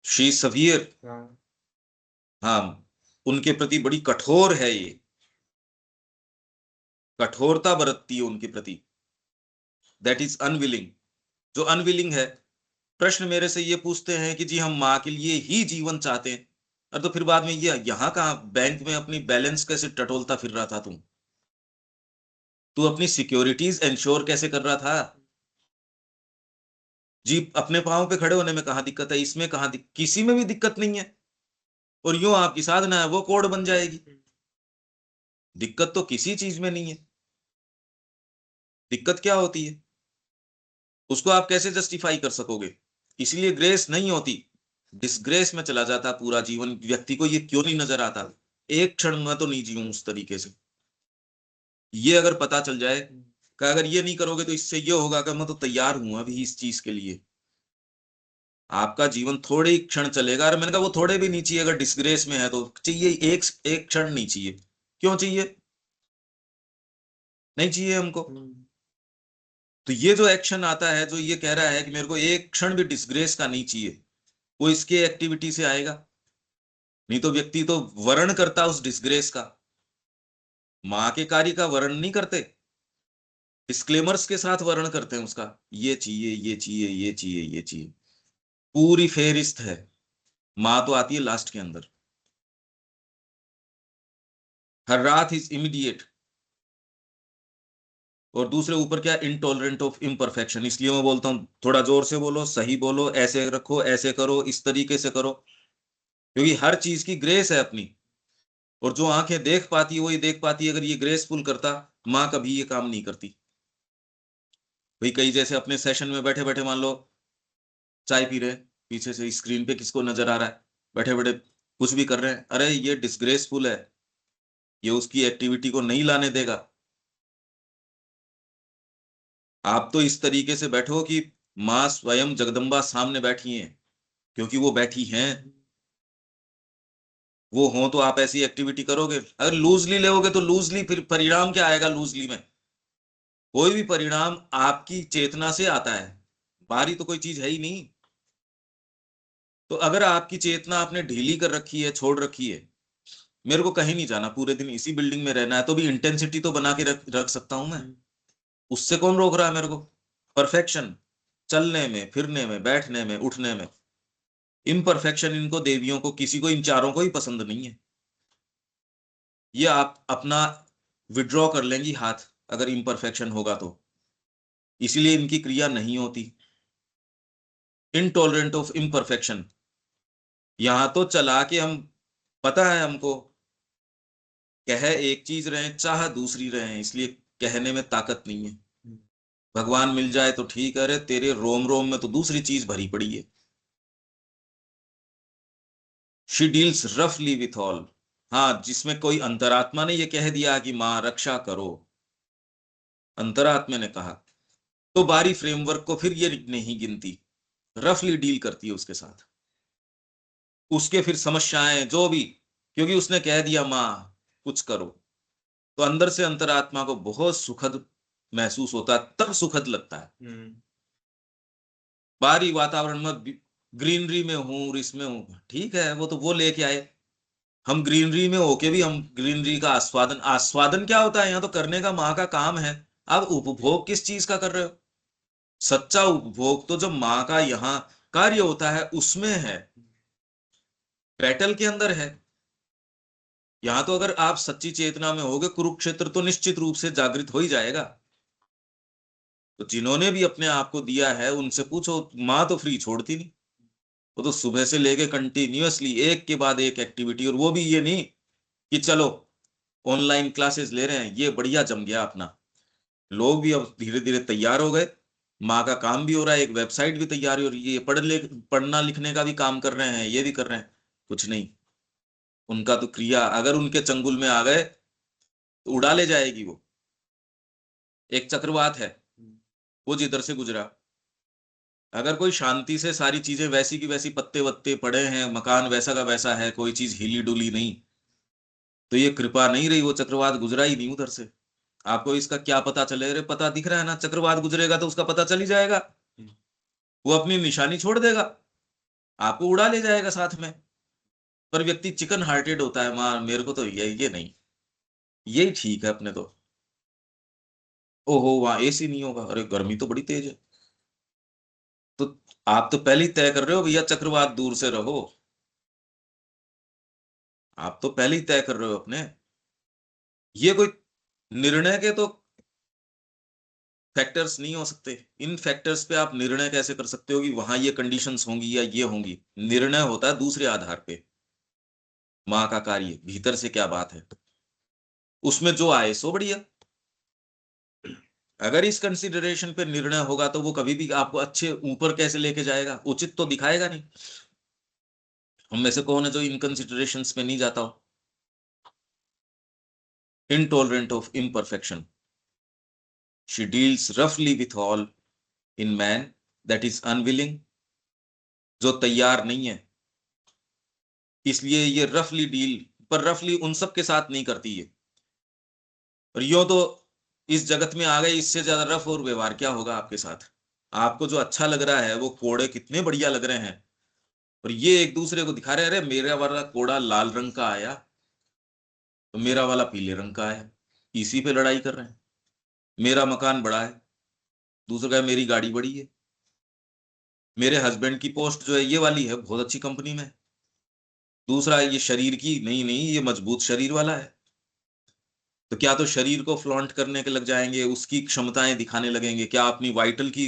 शी सवियर, हाँ। हाँ, उनके प्रति बड़ी कठोर है ये, कठोरता बरतती है उनके प्रति। दैट इज अनविलिंग, जो अनविलिंग है। प्रश्न मेरे से ये पूछते हैं कि जी हम माँ के लिए ही जीवन चाहते हैं, और तो फिर बाद में ये यहाँ कहाँ बैंक में अपनी बैलेंस कैसे टटोलता फिर रहा था तू अपनी सिक्योरिटीज इंश्योर कैसे कर रहा था? जी अपने पाँव पे खड़े होने में कहाँ दिक्कत है, इसमें कहाँ किसी में भी दिक्कत नहीं है। और यूं आपकी साधना है वो कोड बन जाएगी। दिक्कत तो किसी चीज में नहीं है। दिक्कत क्या होती है, उसको आप कैसे जस्टिफाई कर सकोगे? इसीलिए ग्रेस नहीं होती, डिसग्रेस में चला जाता पूरा जीवन। व्यक्ति को ये क्यों नहीं नजर आता, एक क्षण में तो नहीं जीऊं उस तरीके से। ये अगर पता चल जाए कि अगर ये नहीं करोगे तो इससे ये होगा कि मैं तो तैयार हूं अभी इस चीज के लिए, आपका जीवन थोड़े ही क्षण चलेगा। और मैंने कहा वो थोड़े भी नहीं चाहिए, अगर डिसग्रेस में है तो चाहिए एक एक क्षण नहीं चाहिए। क्यों चाहिए? नहीं चाहिए हमको। तो ये जो एक्शन आता है, जो ये कह रहा है कि मेरे को एक क्षण भी डिसग्रेस का नहीं चाहिए, वो इसके एक्टिविटी से आएगा। नहीं तो व्यक्ति तो वर्ण करता उस डिसग्रेस का, माँ के कार्य का वर्ण नहीं करते, डिस्क्लेमर्स के साथ वर्ण करते हैं उसका। ये चाहिए, ये चाहिए, ये चाहिए, ये चाहिए, पूरी फेहरिस्त है। माँ तो आती है लास्ट के अंदर। हर रात इज इमीडिएट। और दूसरे ऊपर क्या, इंटॉलरेंट ऑफ इम्परफेक्शन। इसलिए मैं बोलता हूं थोड़ा जोर से बोलो, सही बोलो, ऐसे रखो, ऐसे करो, इस तरीके से करो, क्योंकि हर चीज की ग्रेस है अपनी। और जो आंखें देख पाती है वही देख पाती है। अगर ये ग्रेसफुल करता, माँ कभी ये काम नहीं करती। भाई कई जैसे अपने सेशन में बैठे बैठे मान लो चाय पी रहे हैं, पीछे से स्क्रीन पे किसको नजर आ रहा है, बैठे बैठे कुछ भी कर रहे हैं, अरे ये डिसग्रेसफुल है, ये उसकी एक्टिविटी को नहीं लाने देगा। आप तो इस तरीके से बैठो कि माँ स्वयं जगदम्बा सामने बैठी हैं, क्योंकि वो बैठी हैं। वो हो तो आप ऐसी एक्टिविटी करोगे। अगर लूजली लेोगे तो लूजली फिर परिणाम क्या आएगा लूजली में? कोई भी परिणाम आपकी चेतना से आता है, बाहरी तो कोई चीज है ही नहीं। तो अगर आपकी चेतना आपने ढीली कर रखी है, छोड़ रखी है, मेरे को कहीं नहीं जाना, पूरे दिन इसी बिल्डिंग में रहना है, तो भी इंटेंसिटी तो बना के रख सकता हूं मैं। उससे कौन रोक रहा है मेरे को? परफेक्शन, चलने में, फिरने में, बैठने में, उठने में। इम्परफेक्शन इनको देवियों को किसी को, इन चारों को ही पसंद नहीं है। ये आप अपना विड्रॉ कर लेंगी हाथ अगर इम्परफेक्शन होगा तो, इसीलिए इनकी क्रिया नहीं होती। इनटॉलरेंट ऑफ इम्परफेक्शन, यहां तो चला के हम, पता है हमको, कह एक चीज रहे चाह दूसरी रहे, इसलिए कहने में ताकत नहीं है। भगवान मिल जाए तो ठीक है, अरे तेरे रोम रोम में तो दूसरी चीज भरी पड़ी है। शी डील्स रफली विथ ऑल, हाँ, जिसमें कोई अंतरात्मा ने ये कह दिया कि मां रक्षा करो, अंतरात्मा ने कहा, तो बारी फ्रेमवर्क को फिर ये नहीं गिनती, रफली डील करती है उसके साथ। उसके फिर समस्याएं जो भी, क्योंकि उसने कह दिया मां कुछ करो, तो अंदर से अंतरात्मा को बहुत सुखद महसूस होता है, तब सुखद लगता है। बाहरी वातावरण में ग्रीनरी में हूं और इसमें हूं, ठीक है, वो तो वो लेके आए। हम ग्रीनरी में होके भी हम ग्रीनरी का आस्वादन, आस्वादन क्या होता है, यहाँ तो करने का माँ का काम है। आप उपभोग किस चीज का कर रहे हो? सच्चा उपभोग तो जो माँ का यहाँ कार्य होता है उसमें है, बैटल के अंदर है। यहाँ तो अगर आप सच्ची चेतना में होगे, कुरुक्षेत्र तो निश्चित रूप से जागृत हो ही जाएगा। तो जिन्होंने भी अपने आप को दिया है उनसे पूछो, माँ तो फ्री छोड़ती नहीं, वो तो सुबह से लेके कंटिन्यूअसली एक के बाद एक एक्टिविटी, और वो भी ये नहीं कि चलो ऑनलाइन क्लासेस ले रहे हैं, ये बढ़िया जम गया अपना। लोग भी अब धीरे धीरे तैयार हो गए, माँ का काम भी हो रहा है, एक वेबसाइट भी तैयार हो रही है, पढ़ना लिखने का भी काम कर रहे हैं, ये भी कर रहे हैं। कुछ नहीं, उनका तो क्रिया अगर उनके चंगुल में आ गए तो उड़ा ले जाएगी वो। एक चक्रवात है, वो जिधर से गुजरा, अगर कोई शांति से सारी चीजें वैसी की वैसी, पत्ते वत्ते पड़े हैं, मकान वैसा का वैसा है, कोई चीज हिली डुली नहीं, तो ये कृपा नहीं रही, वो चक्रवात गुजरा ही नहीं उधर से। आपको इसका क्या पता चले? अरे पता दिख रहा है ना, चक्रवात गुजरेगा तो उसका पता चल ही जाएगा, वो अपनी निशानी छोड़ देगा, आपको उड़ा ले जाएगा साथ में। पर व्यक्ति चिकन हार्टेड होता है, मां मेरे को तो ये नहीं, यही ठीक है अपने तो। ओहो वहां एसी नहीं होगा, अरे गर्मी तो बड़ी तेज है। तो आप तो पहले ही तय कर रहे हो भैया चक्रवात दूर से रहो, आप तो पहले ही तय कर रहे हो अपने। ये कोई निर्णय के तो फैक्टर्स नहीं हो सकते। इन फैक्टर्स पे आप निर्णय कैसे कर सकते हो कि वहां ये कंडीशंस होंगी या ये होंगी? निर्णय होता है दूसरे आधार पे, माँ का कार्य भीतर से क्या बात है, उसमें जो आए सो बढ़िया। अगर इस कंसिडरेशन पे निर्णय होगा तो वो कभी भी आपको अच्छे ऊपर कैसे लेके जाएगा, उचित तो दिखाएगा नहीं। हम में से कौन है जो इन कंसिडरेशंस पे नहीं जाता हो? Intolerant of imperfection, she deals roughly with all in man that is unwilling, जो तैयार नहीं है, इसलिए ये रफली डील, पर रफली उन सब के साथ नहीं करती है। और यो तो इस जगत में आ गए, इससे ज्यादा रफ और व्यवहार क्या होगा आपके साथ? आपको जो अच्छा लग रहा है, वो कोड़े कितने बढ़िया लग रहे हैं, और ये एक दूसरे को दिखा रहे हैं, अरे मेरा वाला कोड़ा लाल रंग का आया तो मेरा वाला पीले रंग का आया, इसी पे लड़ाई कर रहे हैं। मेरा मकान बड़ा है, दूसरा का मेरी गाड़ी बड़ी है, मेरे हस्बैंड की पोस्ट जो है ये वाली है, बहुत अच्छी कंपनी में, दूसरा ये शरीर की नहीं नहीं, ये मजबूत शरीर वाला है। तो क्या तो शरीर को फ्लॉन्ट करने के लग जाएंगे, उसकी क्षमताएं दिखाने लगेंगे, क्या अपनी वाइटल की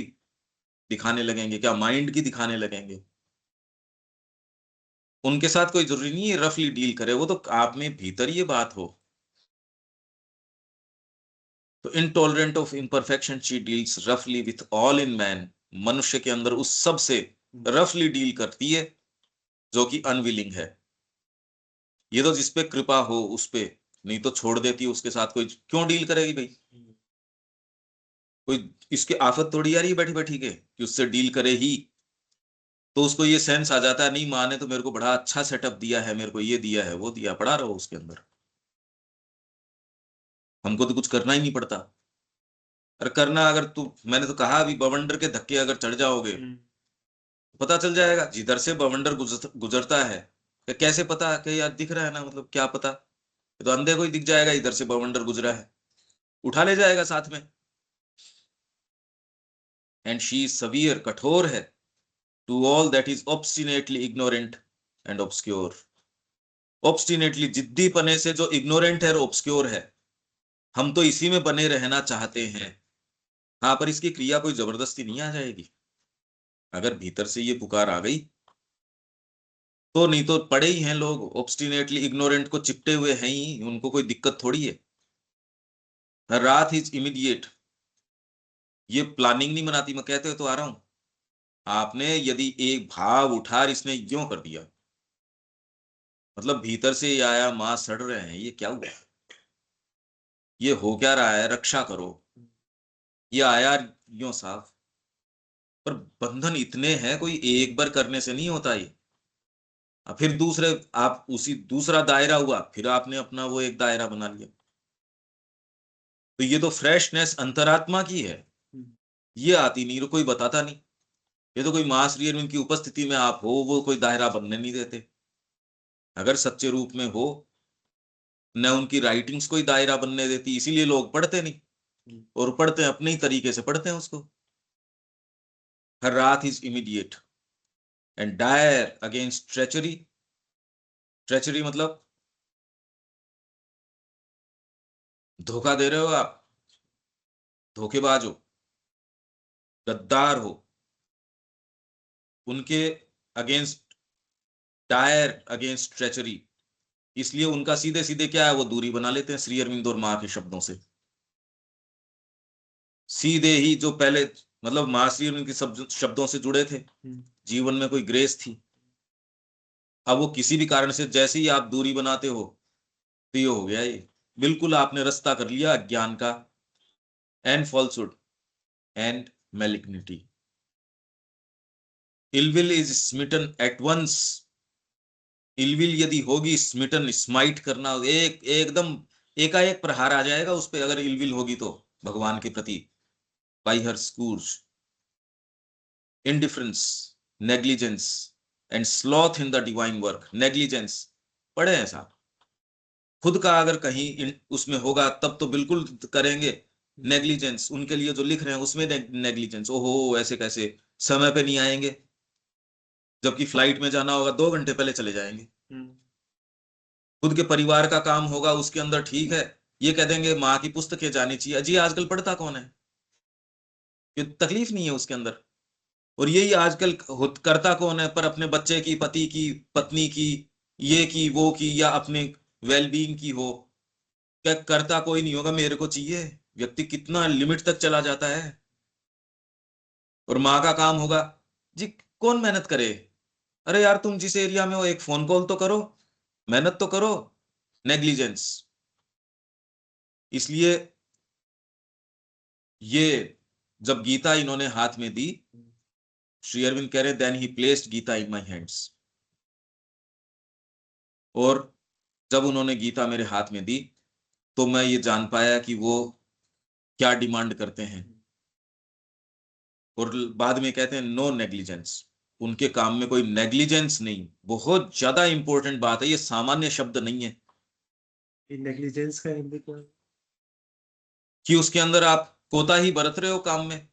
दिखाने लगेंगे, क्या माइंड की दिखाने लगेंगे? उनके साथ कोई जरूरी नहीं है रफली डील करे, वो तो आप में भीतर ये बात हो। तो intolerant of imperfection she deals रफली विथ ऑल इन मैन, मनुष्य के अंदर उस सब से रफली डील करती है जो कि अनविलिंग है। ये तो जिसपे कृपा हो उस पे, नहीं तो छोड़ देती है उसके साथ, कोई क्यों डील करेगी भाई? कोई इसके आफत थोड़ी आ रही है बैठी बैठी के कि उससे डील करे ही। तो उसको ये सेंस आ जाता है, नहीं माँ ने तो मेरे को बड़ा अच्छा सेटअप दिया है, मेरे को ये दिया है वो दिया, पड़ा रहो उसके अंदर, हमको तो कुछ करना ही नहीं पड़ता। अरे करना अगर तू, मैंने तो कहा अभी बवंडर के धक्के अगर चढ़ जाओगे पता चल जाएगा, जिधर से बवंडर गुजरता है। तो कैसे पता कि यार दिख रहा है ना, मतलब क्या पता, ये तो अंधे को ही दिख जाएगा इधर से बवंडर गुजरा है, उठा ले जाएगा साथ में। एंड शी सवियर, कठोर है, to all that is obstinately ignorant and obscure. Obstinately जिद्दी पने से जो इग्नोरेंट है और ऑब्सक्योर है, हम तो इसी में बने रहना चाहते हैं। हाँ, पर इसकी क्रिया कोई जबरदस्ती नहीं आ जाएगी। अगर भीतर से ये पुकार आ गई तो, नहीं तो पड़े ही हैं लोग ऑब्स्टिनेटली इग्नोरेंट को चिपटे हुए हैं ही, उनको कोई दिक्कत थोड़ी है। रात इज इमीडिएट, ये प्लानिंग नहीं बनाती, मैं कहते हुए तो आ रहा हूं। आपने यदि एक भाव उठा और इसने क्यों कर दिया, मतलब भीतर से ये आया, मां सड़ रहे हैं, ये क्या हुआ, ये हो क्या रहा है, रक्षा करो, ये आया यूं साफ। पर बंधन इतने हैं, कोई एक बार करने से नहीं होता ये। फिर दूसरे, आप उसी दूसरा दायरा हुआ, फिर आपने अपना वो एक दायरा बना लिया। तो ये तो फ्रेशनेस अंतरात्मा की है, ये आती नहीं, कोई बताता नहीं। ये तो कोई मास रियल इनकी उपस्थिति में आप हो, वो कोई दायरा बनने नहीं देते। अगर सच्चे रूप में हो, न उनकी राइटिंग्स कोई दायरा बनने देती, इसीलिए लोग पढ़ते नहीं, और पढ़ते हैं अपने ही तरीके से पढ़ते हैं उसको। हर रात is immediate and dire against treachery. Treachery मतलब धोखा दे रहे हो आप, धोखेबाज हो, गद्दार हो, उनके अगेंस्ट टायर अगेंस्ट ट्रेचरी। इसलिए उनका सीधे सीधे क्या है, वो दूरी बना लेते हैं श्री अरविंद और माँ के शब्दों से। सीधे ही जो पहले मतलब माँ श्री अरविंद के शब्दों से जुड़े थे, जीवन में कोई ग्रेस थी। अब वो किसी भी कारण से जैसे ही आप दूरी बनाते हो तो ये हो गया, ये बिल्कुल आपने रास्ता कर लिया अज्ञान का। And falsehood and malignity. Ill will is smitten at once. Ill will यदि होगी, स्मिटन स्माइट करना, एक एकदम एकाएक प्रहार आ जाएगा उस पे अगर इलविल होगी तो भगवान के प्रति। By her scourges, indifference, negligence and sloth in the divine work. Negligence पढ़े हैं साहब, खुद का अगर कहीं उसमें होगा तब तो बिल्कुल करेंगे। नेग्लिजेंस, उनके लिए जो लिख रहे हैं उसमें नेग्लिजेंस। ओहो ऐसे कैसे, समय पे नहीं आएंगे, जबकि फ्लाइट में जाना होगा 2 घंटे पहले चले जाएंगे। खुद के परिवार का काम होगा उसके अंदर, ठीक है, ये कह देंगे माँ की पुस्तकें जानी चाहिए। अजी आजकल पढ़ता कौन है, ये तकलीफ नहीं है उसके अंदर। और यही आजकल करता कौन है, पर अपने बच्चे की, पति की, पत्नी की, ये की वो की, या अपने वेलबींग की हो, क्या करता कोई नहीं होगा, मेरे को चाहिए। व्यक्ति कितना लिमिट तक चला जाता है। और माँ का काम होगा, जी कौन मेहनत करे, अरे यार तुम जिस एरिया में हो एक फोन कॉल तो करो, मेहनत तो करो। नेग्लिजेंस। इसलिए ये जब गीता इन्होंने हाथ में दी, श्री अरविंद कह रहे then he placed Gita in my hands. और जब उन्होंने गीता मेरे हाथ में दी तो मैं ये जान पाया कि वो क्या डिमांड करते हैं। और बाद में कहते हैं नो नेग्लिजेंस, उनके काम में कोई नेग्लिजेंस नहीं। बहुत ज्यादा इंपॉर्टेंट बात है, ये सामान्य शब्द नहीं है नेग्लिजेंस का हिंदी क्या है? कि उसके अंदर आप कोताही बरत रहे हो काम में।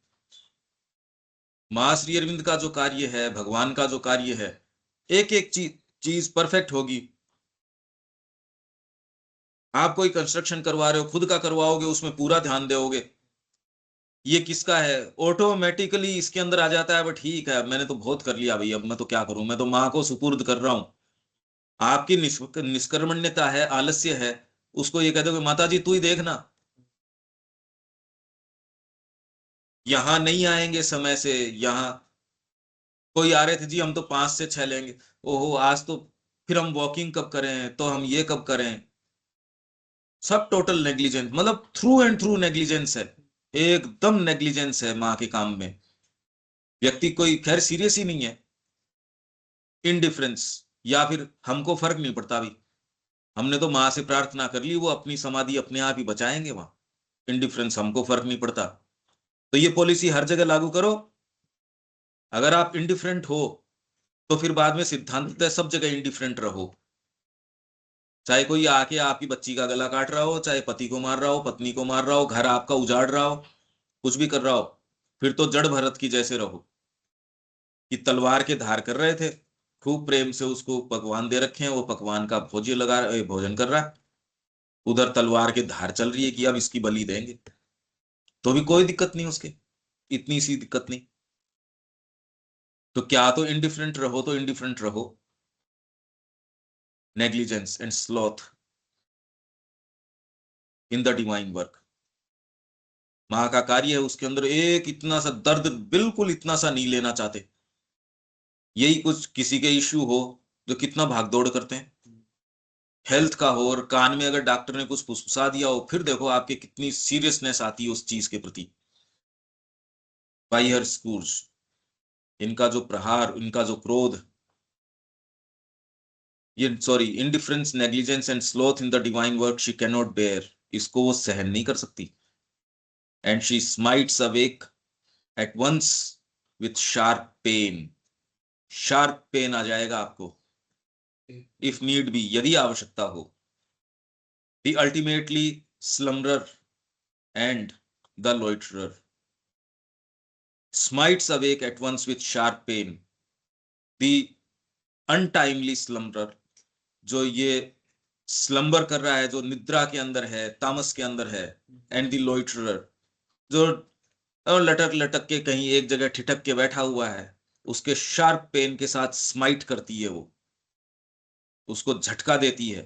मां श्री अरविंद का जो कार्य है, भगवान का जो कार्य है, एक एक चीज परफेक्ट होगी। आप कोई कंस्ट्रक्शन करवा रहे हो, खुद का करवाओगे, उसमें पूरा ध्यान दोगे, ये किसका है, ऑटोमेटिकली इसके अंदर आ जाता है। बट ठीक है, मैंने तो बहुत कर लिया भाई, अब मैं तो क्या करूं, मैं तो माँ को सुपुर्द कर रहा हूं। आपकी निष्कर्मण्यता है, आलस्य है, उसको ये कहते हो माता जी तू ही देखना, यहां नहीं आएंगे समय से। यहाँ कोई आ रहे थे, जी हम तो 5 से 6 लेंगे। ओहो आज तो, फिर हम वॉकिंग कब करें, तो हम ये कब करें। सब टोटल नेग्लिजेंस, मतलब थ्रू एंड थ्रू नेग्लिजेंस है, एकदम नेग्लिजेंस है माँ के काम में। व्यक्ति कोई खैर सीरियस ही नहीं है, इनडिफरेंस, या फिर हमको फर्क नहीं पड़ता भी, हमने तो माँ से प्रार्थना कर ली, वो अपनी समाधि अपने आप ही बचाएंगे वहां। इनडिफरेंस, हमको फर्क नहीं पड़ता। तो ये पॉलिसी हर जगह लागू करो। अगर आप इनडिफरेंट हो तो फिर बाद में सिद्धांत सब जगह इनडिफरेंट रहो। चाहे कोई आके आपकी बच्ची का गला काट रहा हो, चाहे पति को मार रहा हो, पत्नी को मार रहा हो, घर आपका उजाड़ रहा हो, कुछ भी कर रहा हो, फिर तो जड़ भरत की जैसे रहो कि तलवार के धार कर रहे थे, खूब प्रेम से उसको पकवान दे रखे हैं, वो पकवान का भोजन कर रहा है, उधर तलवार के धार चल रही है कि अब इसकी बलि देंगे, तो भी कोई दिक्कत नहीं उसके, इतनी सी दिक्कत नहीं। तो क्या तो इंडिफरेंट रहो, तो इंडिफरेंट रहो। Negligence and sloth in the divine work. माँ का कार्य है, उसके अंदर एक इतना सा दर्द बिल्कुल इतना सा नहीं लेना चाहते। यही कुछ किसी के इश्यू हो जो कितना भागदौड़ करते हैं, हेल्थ का हो, और कान में अगर डॉक्टर ने कुछ फुसफुसा दिया हो, फिर देखो आपके कितनी सीरियसनेस आती है उस चीज के प्रति। बाई हर स्कूर्स, इनका जो प्रहार, इनका जो क्रोध, ये sorry, indifference, negligence and sloth in the divine work she can not bear, इसको वो सहन नहीं कर सकती। And she smites awake at once with sharp pain. Sharp pain आ जाएगा आपको, इफ नीड बी, यदि आवश्यकता हो। The ultimately slumberer and the loiterer smites awake at once with sharp pain. The untimely slumberer, जो ये स्लम्बर कर रहा है, जो निद्रा के अंदर है, तामस के अंदर है। एंड द लोइटरर, जो और लटक लटक के कहीं एक जगह ठिठक के बैठा हुआ है, उसके शार्प पेन के साथ स्माइट करती है वो। उसको झटका देती है।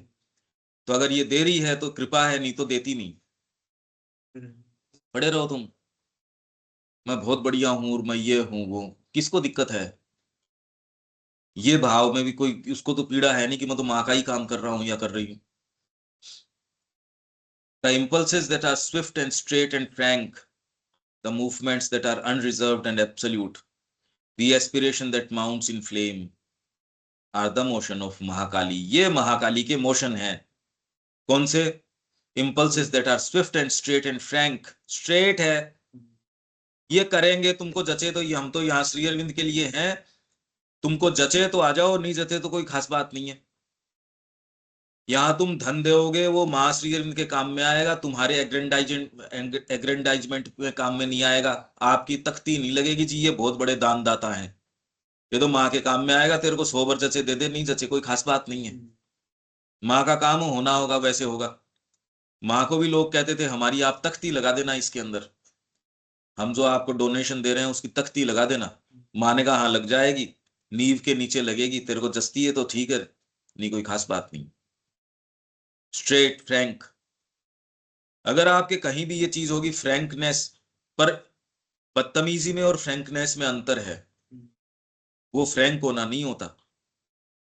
तो अगर ये दे रही है तो कृपा है, नहीं तो देती नहीं। पड़े रहो तुम, मैं बहुत बढ़िया हूं और मैं ये हूं वो, किसको दिक्कत है? ये भाव में भी कोई, उसको तो पीड़ा है नहीं कि मैं तो माँ का ही काम कर रहा हूं या कर रही हूं। The impulses that are swift and straight and frank, the movements that are unreserved and absolute, the aspiration that mounts in flame, are the motion of Mahakali. ये महाकाली के मोशन है। कौन से? impulses that are swift and straight and frank, straight है, ये करेंगे तुमको जचे तो, ये हम तो यहाँ श्री अरविंद के लिए हैं, तुमको जचे तो आ जाओ, नहीं जचे तो कोई खास बात नहीं है। यहाँ तुम धन दोगे वो माँ श्री अरविंद के काम में आएगा, तुम्हारे एग्रेंडाइजमेंट में काम में नहीं आएगा। आपकी तख्ती नहीं लगेगी जी ये बहुत बड़े दान दाता हैं, ये तो माँ के काम में आएगा। तेरे को 100 बार जचे दे दे, नहीं जचे कोई खास बात नहीं है। माँ का काम होना होगा वैसे होगा। माँ को भी लोग कहते थे हमारी आप तख्ती लगा देना इसके अंदर, हम जो आपको डोनेशन दे रहे हैं उसकी तख्ती लगा देना। माँ ने कहा हाँ लग जाएगी, नींव के नीचे लगेगी, तेरे को जचती है तो ठीक है, नहीं कोई खास बात नहीं। स्ट्रेट फ्रैंक, अगर आपके कहीं भी ये चीज होगी फ्रैंकनेस, पर बदतमीजी में और फ्रैंकनेस में अंतर है। वो फ्रैंक होना नहीं होता,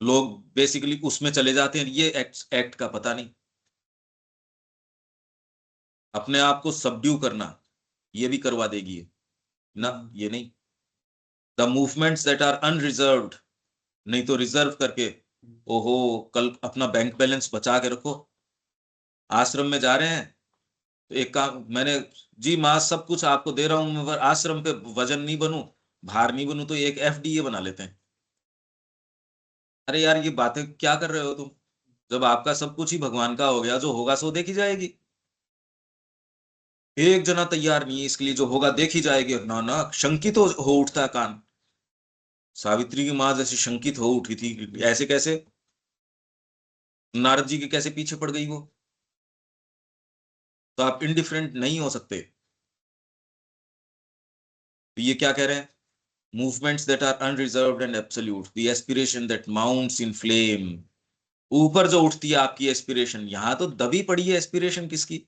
लोग बेसिकली उसमें चले जाते हैं, ये एक्ट का पता नहीं। अपने आप को सबड्यू करना, ये भी करवा देगी ये ना, ये नहीं। The movements that are unreserved, नहीं तो रिजर्व करके, ओहो कल अपना बैंक बैलेंस बचा के रखो। आश्रम में जा रहे हैं तो एक काम मैंने, जी माँ सब कुछ आपको दे रहा हूं, मगर आश्रम पे वजन नहीं बनूं, भार नहीं बनूं, तो एक एफडीए बना लेते हैं। अरे यार ये बातें क्या कर रहे हो तुम? जब आपका सब कुछ ही भगवान का हो गया, जो होगा सो देखी जाएगी। एक जना तैयार नहीं है इसके लिए, जो होगा देखी जाएगी। ना ना, शंकित हो उठता है कान। सावित्री की माँ जैसे शंकित हो उठी थी, ऐसे कैसे? नारद जी के कैसे पीछे पड़ गई वो? तो आप इनडिफरेंट नहीं हो सकते। तो ये क्या कह रहे हैं? Movements that are unreserved and absolute, the aspiration that mounts in flame. ऊपर जो उठती है आपकी एस्पिरेशन, यहां तो दबी पड़ी है एस्पिरेशन किसकी?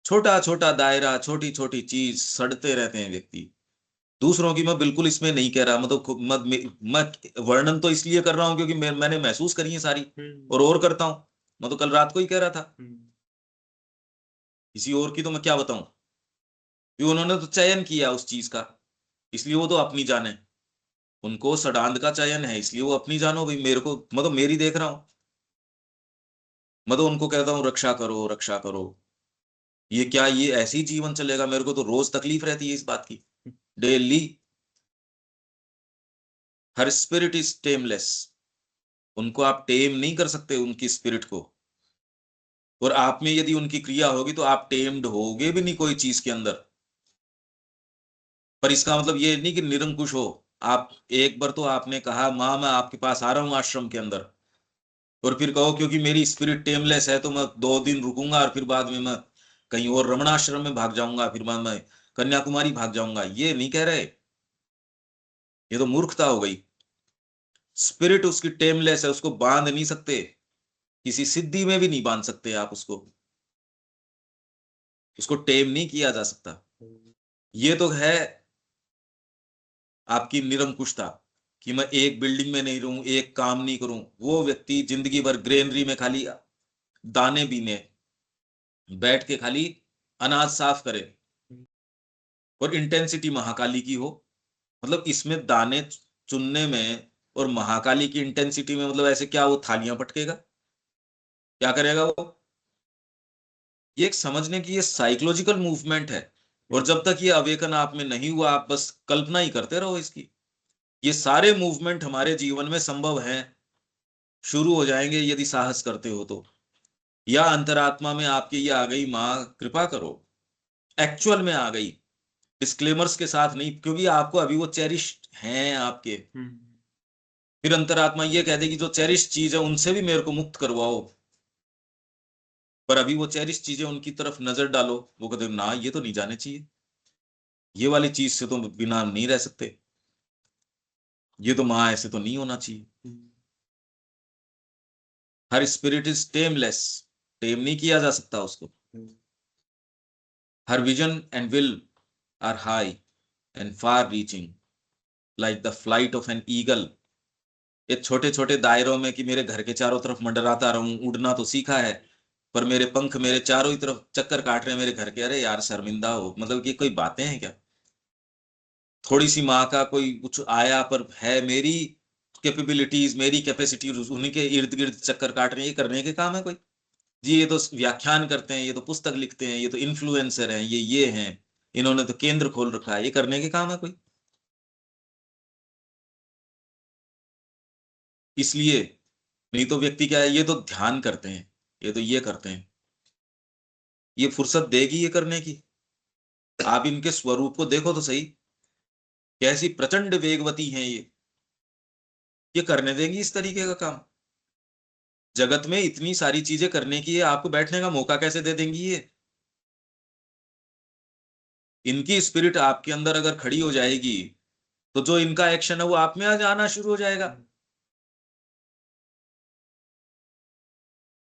छोटा छोटा दायरा, छोटी छोटी चीज, सड़ते रहते हैं व्यक्ति। दूसरों की मैं बिल्कुल इसमें नहीं कह रहा, मैं तो मैं वर्णन तो इसलिए कर रहा हूं क्योंकि मैंने महसूस करी है सारी, और करता हूं। मैं तो कल रात को ही कह रहा था, किसी और की तो मैं क्या बताऊं, कि उन्होंने तो चयन किया उस चीज का, इसलिए वो तो अपनी जाने। उनको सडांध का चयन है, इसलिए वो अपनी जानो भाई। मेरे को, मैं तो मेरी देख रहा हूं। मैं तो उनको कहता हूँ रक्षा करो रक्षा करो। ये क्या, ये ऐसे ही जीवन चलेगा? मेरे को तो रोज तकलीफ रहती है इस बात की, डेली। हर स्पिरिट इज टेमलेस, उनको आप टेम नहीं कर सकते उनकी स्पिरिट को। और आप में यदि उनकी क्रिया होगी तो आप टेम्ड होगे भी नहीं कोई चीज के अंदर। पर इसका मतलब ये नहीं कि निरंकुश हो आप। एक बार तो आपने कहा माँ मैं आपके पास आ रहा हूं आश्रम के अंदर, और फिर कहो क्योंकि मेरी स्पिरिट टेमलेस है तो मैं 2 दिन रुकूंगा और फिर बाद में मैं कहीं और रमणाश्रम में भाग जाऊंगा, फिर मैं कन्याकुमारी भाग जाऊंगा। ये नहीं कह रहे, ये तो मूर्खता हो गई। स्पिरिट उसकी टेमलेस है, उसको बांध नहीं सकते, किसी सिद्धि में भी नहीं बांध सकते आप उसको। उसको टेम नहीं किया जा सकता। ये तो है आपकी निरंकुशता, कि मैं एक बिल्डिंग में नहीं रहूं, एक काम नहीं करूं। वो व्यक्ति जिंदगी भर ग्रेनरी में खाली दाने बीने, बैठ के खाली अनाज साफ करे, और इंटेंसिटी महाकाली की हो। मतलब इसमें दाने चुनने में और महाकाली की इंटेंसिटी में, मतलब ऐसे क्या वो थालियां पटकेगा? क्या करेगा वो? ये एक समझने की ये साइकोलॉजिकल मूवमेंट है। और जब तक ये अवेकन आप में नहीं हुआ, आप बस कल्पना ही करते रहो इसकी। ये सारे मूवमेंट हमारे जीवन में संभव हैं, शुरू हो जाएंगे यदि साहस करते हो तो। या अंतरात्मा में आपके ये आ गई माँ कृपा करो, एक्चुअल में आ गई, डिस्क्लेमर्स के साथ नहीं, क्योंकि आपको अभी वो चेरिश हैं आपके। फिर अंतरात्मा ये कह देगी जो चेरिश चीज है उनसे भी मेरे को मुक्त करवाओ, पर अभी वो चेरिश चीजें उनकी तरफ नजर डालो, वो कहते ना ये तो नहीं जाने चाहिए, ये वाली चीज से तो बिना नहीं रह सकते, ये तो माँ ऐसे तो नहीं होना चाहिए। हर स्पिरिट इज टेमलेस, टेम नहीं किया जा सकता उसको। Her vision and will are high and far reaching like the flight of an eagle. ये छोटे छोटे दायरों में कि मेरे घर के चारों तरफ मंडराता रहूं, उड़ना तो सीखा है, पर मेरे पंख मेरे चारों ही तरफ चक्कर काट रहे हैं मेरे घर के। अरे यार शर्मिंदा हो, मतलब कि कोई बातें हैं क्या? थोड़ी सी माँ का कोई कुछ आया, पर है मेरी कैपेबिलिटीज, मेरी कैपेसिटी उन्हीं के इर्द गिर्द चक्कर काट रही है, ये करने के काम है कोई? जी ये तो व्याख्यान करते हैं, ये तो पुस्तक लिखते हैं, ये तो इन्फ्लुएंसर हैं, ये हैं, इन्होंने तो केंद्र खोल रखा है, ये करने के काम है कोई? इसलिए नहीं तो व्यक्ति क्या है, ये तो ध्यान करते हैं, ये तो ये करते हैं, ये फुर्सत देगी ये करने की? आप इनके स्वरूप को देखो तो सही, कैसी प्रचंड वेगवती हैं ये करने देंगी इस तरीके का काम? जगत में इतनी सारी चीजें करने की है, आपको बैठने का मौका कैसे दे देंगी ये? इनकी स्पिरिट आपके अंदर अगर खड़ी हो जाएगी तो जो इनका एक्शन है वो आप में आज आना शुरू हो जाएगा।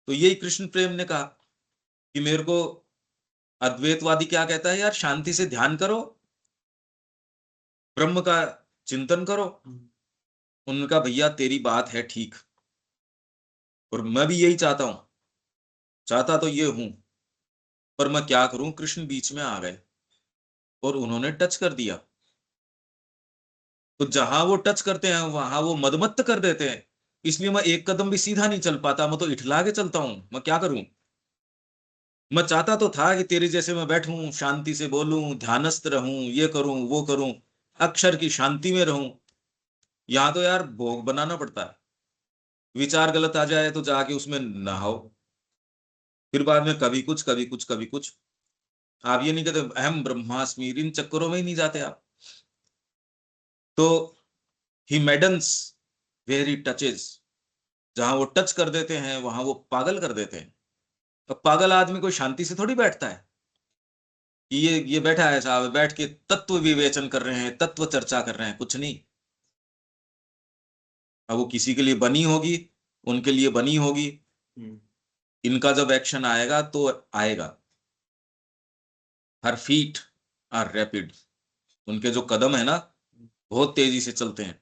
तो यही कृष्ण प्रेम ने कहा कि मेरे को अद्वैतवादी क्या कहता है, यार शांति से ध्यान करो, ब्रह्म का चिंतन करो। उनका भैया तेरी बात है ठीक, और मैं भी यही चाहता हूं, चाहता तो ये हूं, पर मैं क्या करूं, कृष्ण बीच में आ गए और उन्होंने टच कर दिया। तो जहां वो टच करते हैं वहां वो मदमत्त कर देते हैं, इसलिए मैं एक कदम भी सीधा नहीं चल पाता, मैं तो इठला के चलता हूं, मैं क्या करूं? मैं चाहता तो था कि तेरे जैसे मैं बैठूं, शांति से बोलूं, ध्यानस्थ रहूं, ये करूं वो करूं, अक्षर की शांति में रहूं। यहां तो यार भोग बनाना पड़ता है, विचार गलत आ जाए तो जाके उसमें नहाओ, फिर बाद में कभी कुछ कभी कुछ कभी कुछ। आप ये नहीं कहते अहम ब्रह्मास्मि, इन चक्करों में ही नहीं जाते आप। तो ही मेडन्स वेयर ही टचेस, जहां वो टच कर देते हैं वहां वो पागल कर देते हैं। अब पागल आदमी कोई शांति से थोड़ी बैठता है कि ये बैठा है साहब, बैठ के तत्व विवेचन कर रहे हैं, तत्व चर्चा कर रहे हैं, कुछ नहीं। अब वो किसी के लिए बनी होगी, उनके लिए बनी होगी, इनका जब एक्शन आएगा तो आएगा। हर फीट आर रैपिड, उनके जो कदम है ना बहुत तेजी से चलते हैं।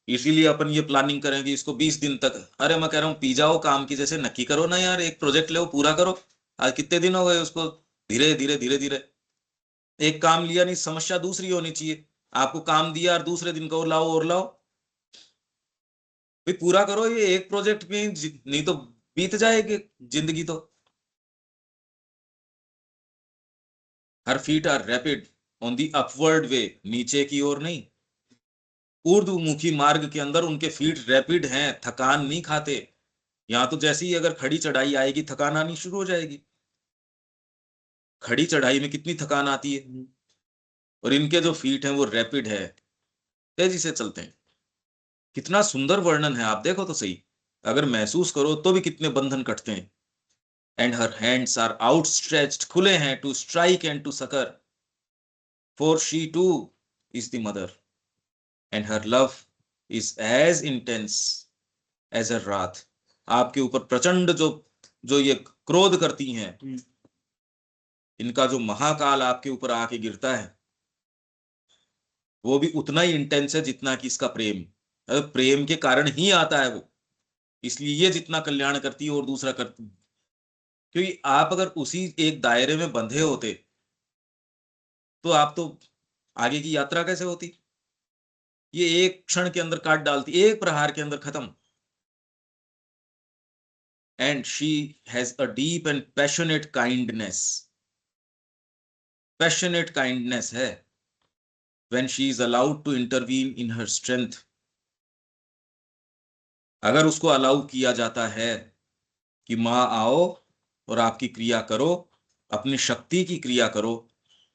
इसीलिए अपन ये प्लानिंग करें कि इसको 20 दिन तक, अरे मैं कह रहा हूँ पी जाओ काम की जैसे, नक्की करो ना यार, एक प्रोजेक्ट लो पूरा करो। आज कितने दिन हो गए उसको, धीरे धीरे धीरे धीरे एक काम लिया, नहीं समस्या दूसरी होनी चाहिए। आपको काम दिया और दूसरे दिन को और लाओ और लाओ, भाई पूरा करो ये एक प्रोजेक्ट में, नहीं तो बीत जाएगी जिंदगी तो। Her feet are rapid on the upward way, नीचे की ओर नहीं, ऊर्ध्वमुखी मार्ग के अंदर उनके फीट रैपिड हैं, थकान नहीं खाते। यहां तो जैसे ही अगर खड़ी चढ़ाई आएगी थकान आनी शुरू हो जाएगी। खड़ी चढ़ाई में कितनी थकान आती है, और इनके जो फीट हैं वो रैपिड है, तेजी से चलते हैं। कितना सुंदर वर्णन है, आप देखो तो सही, अगर महसूस करो तो भी कितने बंधन कटते हैं। And her hands are outstretched, खुले हैं, to strike and to succour, for she too is the mother, and her love is as intense as a रात। आपके ऊपर प्रचंड जो जो ये क्रोध करती हैं, इनका जो महाकाल आपके ऊपर आके गिरता है वो भी उतना ही इंटेंस है जितना कि इसका प्रेम। प्रेम के कारण ही आता है वो, इसलिए ये जितना कल्याण करती है और दूसरा करती, क्योंकि आप अगर उसी एक दायरे में बंधे होते तो आप तो आगे की यात्रा कैसे होती? ये एक क्षण के अंदर काट डालती, एक प्रहार के अंदर खत्म। And she has a deep and passionate kindness, passionate kindness है when she is allowed to intervene in her strength। अगर उसको अलाउ किया जाता है कि माँ आओ और आपकी क्रिया करो, अपनी शक्ति की क्रिया करो,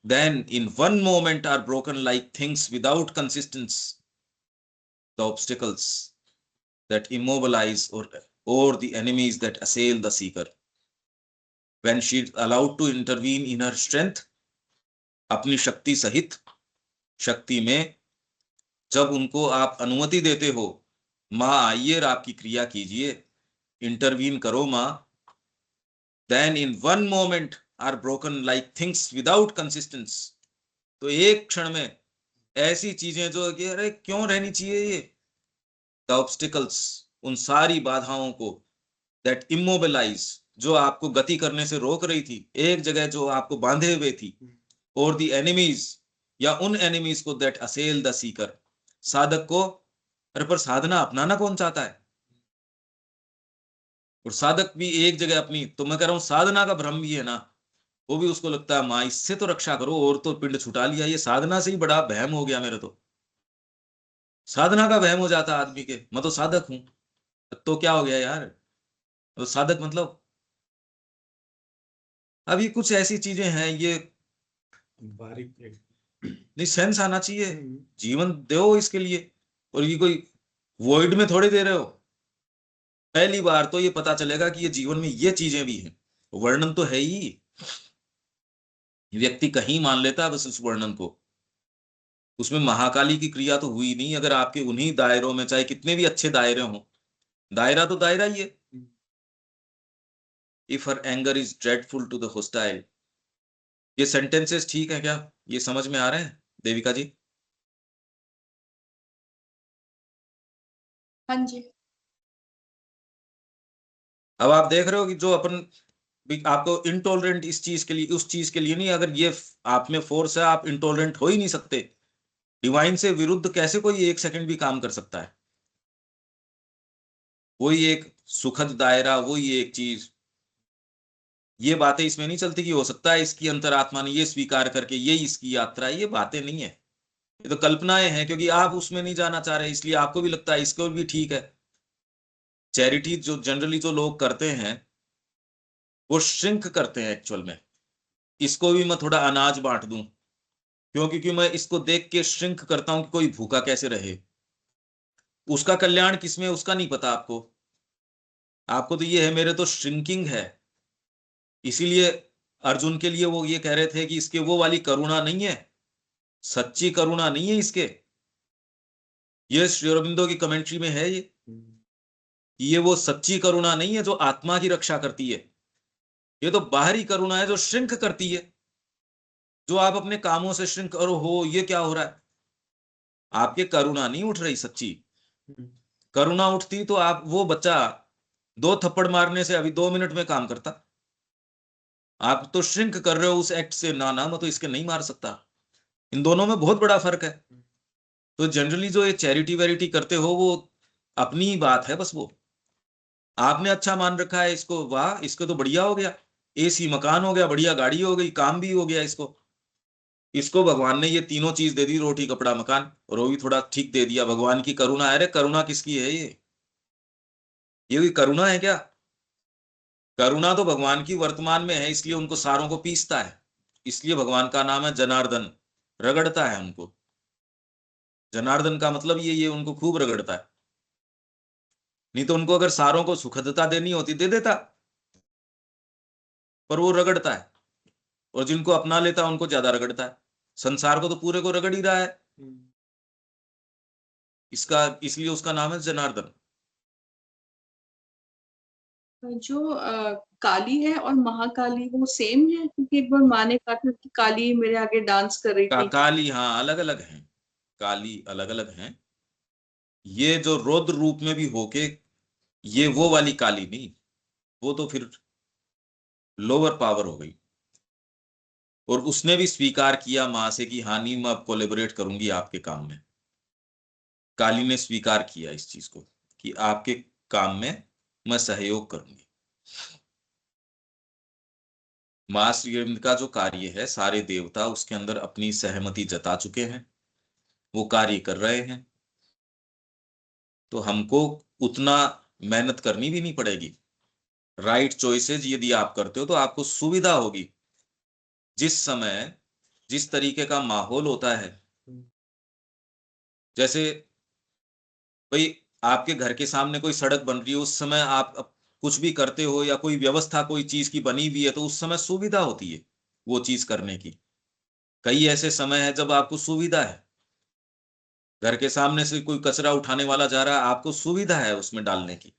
then in one moment are broken like things without consistence the obstacles that immobilize or the enemies that assail the seeker। when she is allowed to intervene in her strength, अपनी शक्ति सहित, शक्ति में जब उनको आप अनुमति देते हो, माँ आइए और आपकी क्रिया कीजिए, इंटरवीन करो माँ, then in one moment are broken like things without consistence। तो एक क्षण में ऐसी चीजें जो कि अरे क्यों रहनी चाहिए ये, द ऑब्स्टिकल्स, उन सारी बाधाओं को, दैट इमोबिलाइज, जो आपको गति करने से रोक रही थी, एक जगह जो आपको बांधे हुए थी, और द एनिमीज, या उन एनिमीज को, दैट असेल द सीकर, साधक को। अरे पर साधना अपनाना कौन चाहता है, और साधक भी एक जगह अपनी, तो मैं कह रहा हूं साधना का भ्रम भी है ना, वो भी उसको लगता है माँ इससे तो रक्षा करो, और तो पिंड छुटा लिया, ये साधना से ही बड़ा वहम हो गया मेरे तो, साधना का वहम हो जाता है आदमी के, मैं तो साधक हूं, तो क्या हो गया यार, तो साधक मतलब, अभी कुछ ऐसी चीजें हैं ये, बारीक है। नहीं सेंस आना चाहिए, जीवन दो इसके लिए, और ये कोई वॉइड में थोड़ी दे रहे हो, पहली बार तो ये पता चलेगा कि ये जीवन में ये चीजें भी हैं, वर्णन तो है ही, व्यक्ति कहीं मान लेता है बस उस वर्णन को, उसमें महाकाली की क्रिया तो हुई नहीं, अगर आपके उन्हीं दायरों में चाहे कितने भी अच्छे दायरे हों, दायरा तो दायरा ही है। If her anger is dreadful to the hostile, ये सेंटेंसेस ठीक है क्या, ये समझ में आ रहे हैं देविका जी? हाँ जी। अब आप देख रहे हो कि जो अपन भी आपको इंटॉलरेंट इस चीज के लिए उस चीज के लिए नहीं, अगर ये आप में फोर्स है, आप इंटॉलरेंट हो ही नहीं सकते, डिवाइन से विरुद्ध कैसे कोई एक सेकंड भी काम कर सकता है, वही एक सुखद दायरा, वही एक चीज, ये बातें इसमें नहीं चलती कि हो सकता है इसकी अंतरात्मा ने ये स्वीकार करके ये इसकी यात्रा है, ये बातें नहीं है, ये तो कल्पनाएं हैं, क्योंकि आप उसमें नहीं जाना चाह रहे इसलिए आपको भी लगता है इसको भी ठीक है। चैरिटी जो जनरली जो लोग करते हैं वो श्रिंक करते हैं एक्चुअल में, इसको भी मैं थोड़ा अनाज बांट दूं, क्यों, क्योंकि मैं इसको देख के श्रिंक करता हूं कि कोई भूखा कैसे रहे, उसका कल्याण किसमें उसका नहीं पता आपको, आपको तो ये है मेरे तो श्रिंकिंग है, इसीलिए अर्जुन के लिए वो ये कह रहे थे कि इसके वो वाली करुणा नहीं है, सच्ची करुणा नहीं है इसके, ये श्री अरबिंदो की कमेंट्री में है ये वो सच्ची करुणा नहीं है जो आत्मा की रक्षा करती है, ये तो बाहरी करुणा है जो श्रिंक करती है, जो आप अपने कामों से श्रिंक करो, हो ये क्या हो रहा है, आपके करुणा नहीं उठ रही सच्ची, करुणा उठती तो आप वो बच्चा 2 थप्पड़ मारने से अभी 2 मिनट में काम करता, आप तो श्रिंक कर रहे हो उस एक्ट से, ना ना मैं तो इसके नहीं मार सकता, इन दोनों में बहुत बड़ा फर्क है। तो जनरली जो ये चैरिटी वैरिटी करते हो वो अपनी ही बात है बस, वो आपने अच्छा मान रखा है इसको, वाह इसको तो बढ़िया हो गया, एसी मकान हो गया, बढ़िया गाड़ी हो गई, काम भी हो गया इसको, इसको भगवान ने ये तीनों चीज दे दी, रोटी कपड़ा मकान, और वो भी थोड़ा ठीक दे दिया, भगवान की करुणा है, अरे करुणा किसकी है ये कोई करुणा है क्या, करुणा तो भगवान की वर्तमान में है, इसलिए उनको सारों को पीसता है, इसलिए भगवान का नाम है जनार्दन, रगड़ता है उनको, जनार्दन का मतलब ये उनको खूब रगड़ता है, नहीं तो उनको अगर सारों को सुखदता देनी होती दे देता, पर वो रगड़ता है, और जिनको अपना लेता है उनको ज्यादा रगड़ता है, संसार को तो पूरे को रगड़ ही रहा है, इसका इसलिए उसका नाम है जनार्दन। जो काली है और महाकाली वो सेम है, क्योंकि एक बार माँ ने कहा था कि काली मेरे आगे डांस कर रही थी। काली हाँ अलग अलग हैं, काली अलग अलग हैं, ये जो रौद्र रूप में भी होके, ये वो वाली काली नहीं, वो तो फिर लोअर पावर हो गई, और उसने भी स्वीकार किया मां से कि हाँ नहीं मैं अब कोलेबोरेट करूंगी आपके काम में, काली ने स्वीकार किया इस चीज को कि आपके काम में मैं सहयोग करूंगी, मां श्री अरविंद का जो कार्य है सारे देवता उसके अंदर अपनी सहमति जता चुके हैं, वो कार्य कर रहे हैं, तो हमको उतना मेहनत करनी भी नहीं पड़ेगी, राइट चॉइसेस यदि आप करते हो तो आपको सुविधा होगी, जिस समय जिस तरीके का माहौल होता है, जैसे भाई आपके घर के सामने कोई सड़क बन रही है, उस समय आप कुछ भी करते हो या कोई व्यवस्था कोई चीज की बनी हुई है तो उस समय सुविधा होती है वो चीज करने की, कई ऐसे समय है जब आपको सुविधा है, घर के सामने से कोई कचरा उठाने वाला जा रहा है, आपको सुविधा है उसमें डालने की,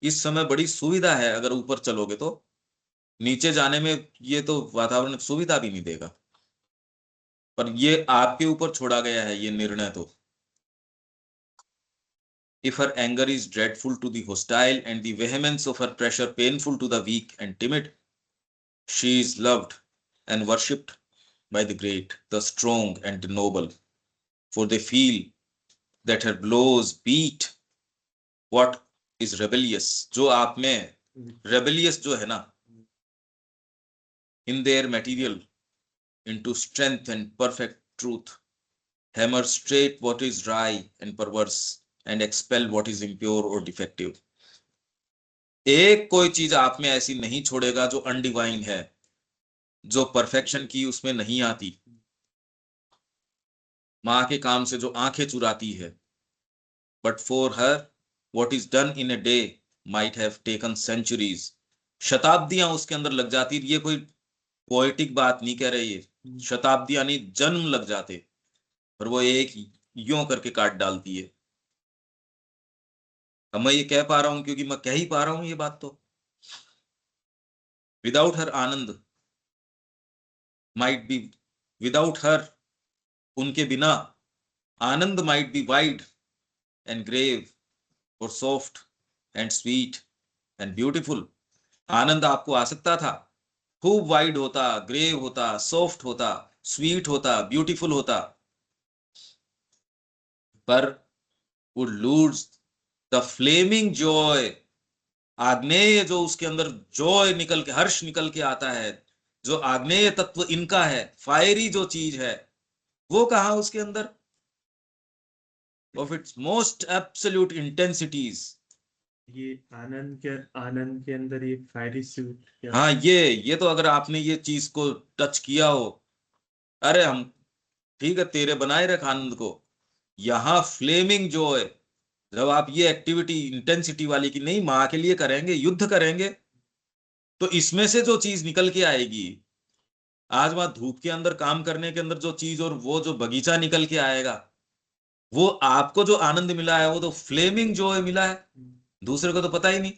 इस समय बड़ी सुविधा है, अगर ऊपर चलोगे तो नीचे जाने में ये तो वातावरण सुविधा भी नहीं देगा, पर ये आपके ऊपर छोड़ा गया है ये निर्णय तो। If her anger is dreadful to the hostile and the vehemence of her pressure painful to the weak and timid, she is loved and worshipped by the great, the strong and the noble, for they feel that her blows beat what is rebellious, जो आप में rebellious जो है ना, in their material into strength and perfect truth, hammer straight what is wry and perverse and expel what is impure or defective. एक कोई चीज आप में ऐसी नहीं छोड़ेगा जो अनडिवाइन है, जो परफेक्शन की उसमें नहीं आती, माँ के काम से जो आंखें चुराती है। But for her what is done in a day might have taken centuries, शताब्दियां उसके अंदर लग जाती। ये कोई पोएटिक बात नहीं कह रही है, शताब्दियां नहीं जन्म लग जाते, पर वो एक यूं करके काट डालती है। अब मैं ये कह पा रहा हूं क्योंकि मैं कह ही पा रहा हूं ये बात तो। Without her Ananda might be, without her, उनके बिना Ananda might be wide and grave और soft and sweet and beautiful. आनंद आपको आ सकता था, खूब वाइड होता, ग्रेव होता, सॉफ्ट होता, स्वीट होता, ब्यूटीफुल होता, पर would lose the flaming joy, आग्नेय जो उसके अंदर जॉय निकल के, हर्ष निकल के आता है, जो आग्नेय तत्व इनका है, फायरी जो चीज है, वो कहा उसके अंदर, of its most absolute intensities. ये आनंद के अंदर ये फायरी सूट। हाँ, ये तो अगर आपने ये चीज को टच किया हो, अरे हम ठीक है तेरे बनाए रख आनंद को, यहां फ्लेमिंग जॉय, जब आप ये एक्टिविटी इंटेंसिटी वाली की नहीं माँ के लिए करेंगे, युद्ध करेंगे, तो इसमें से जो चीज निकल के आएगी, आज वहां धूप के अंदर काम करने के अंदर जो चीज और वो जो बगीचा निकल के आएगा, वो आपको जो आनंद मिला है वो तो फ्लेमिंग जॉय मिला है, दूसरे को तो पता ही नहीं।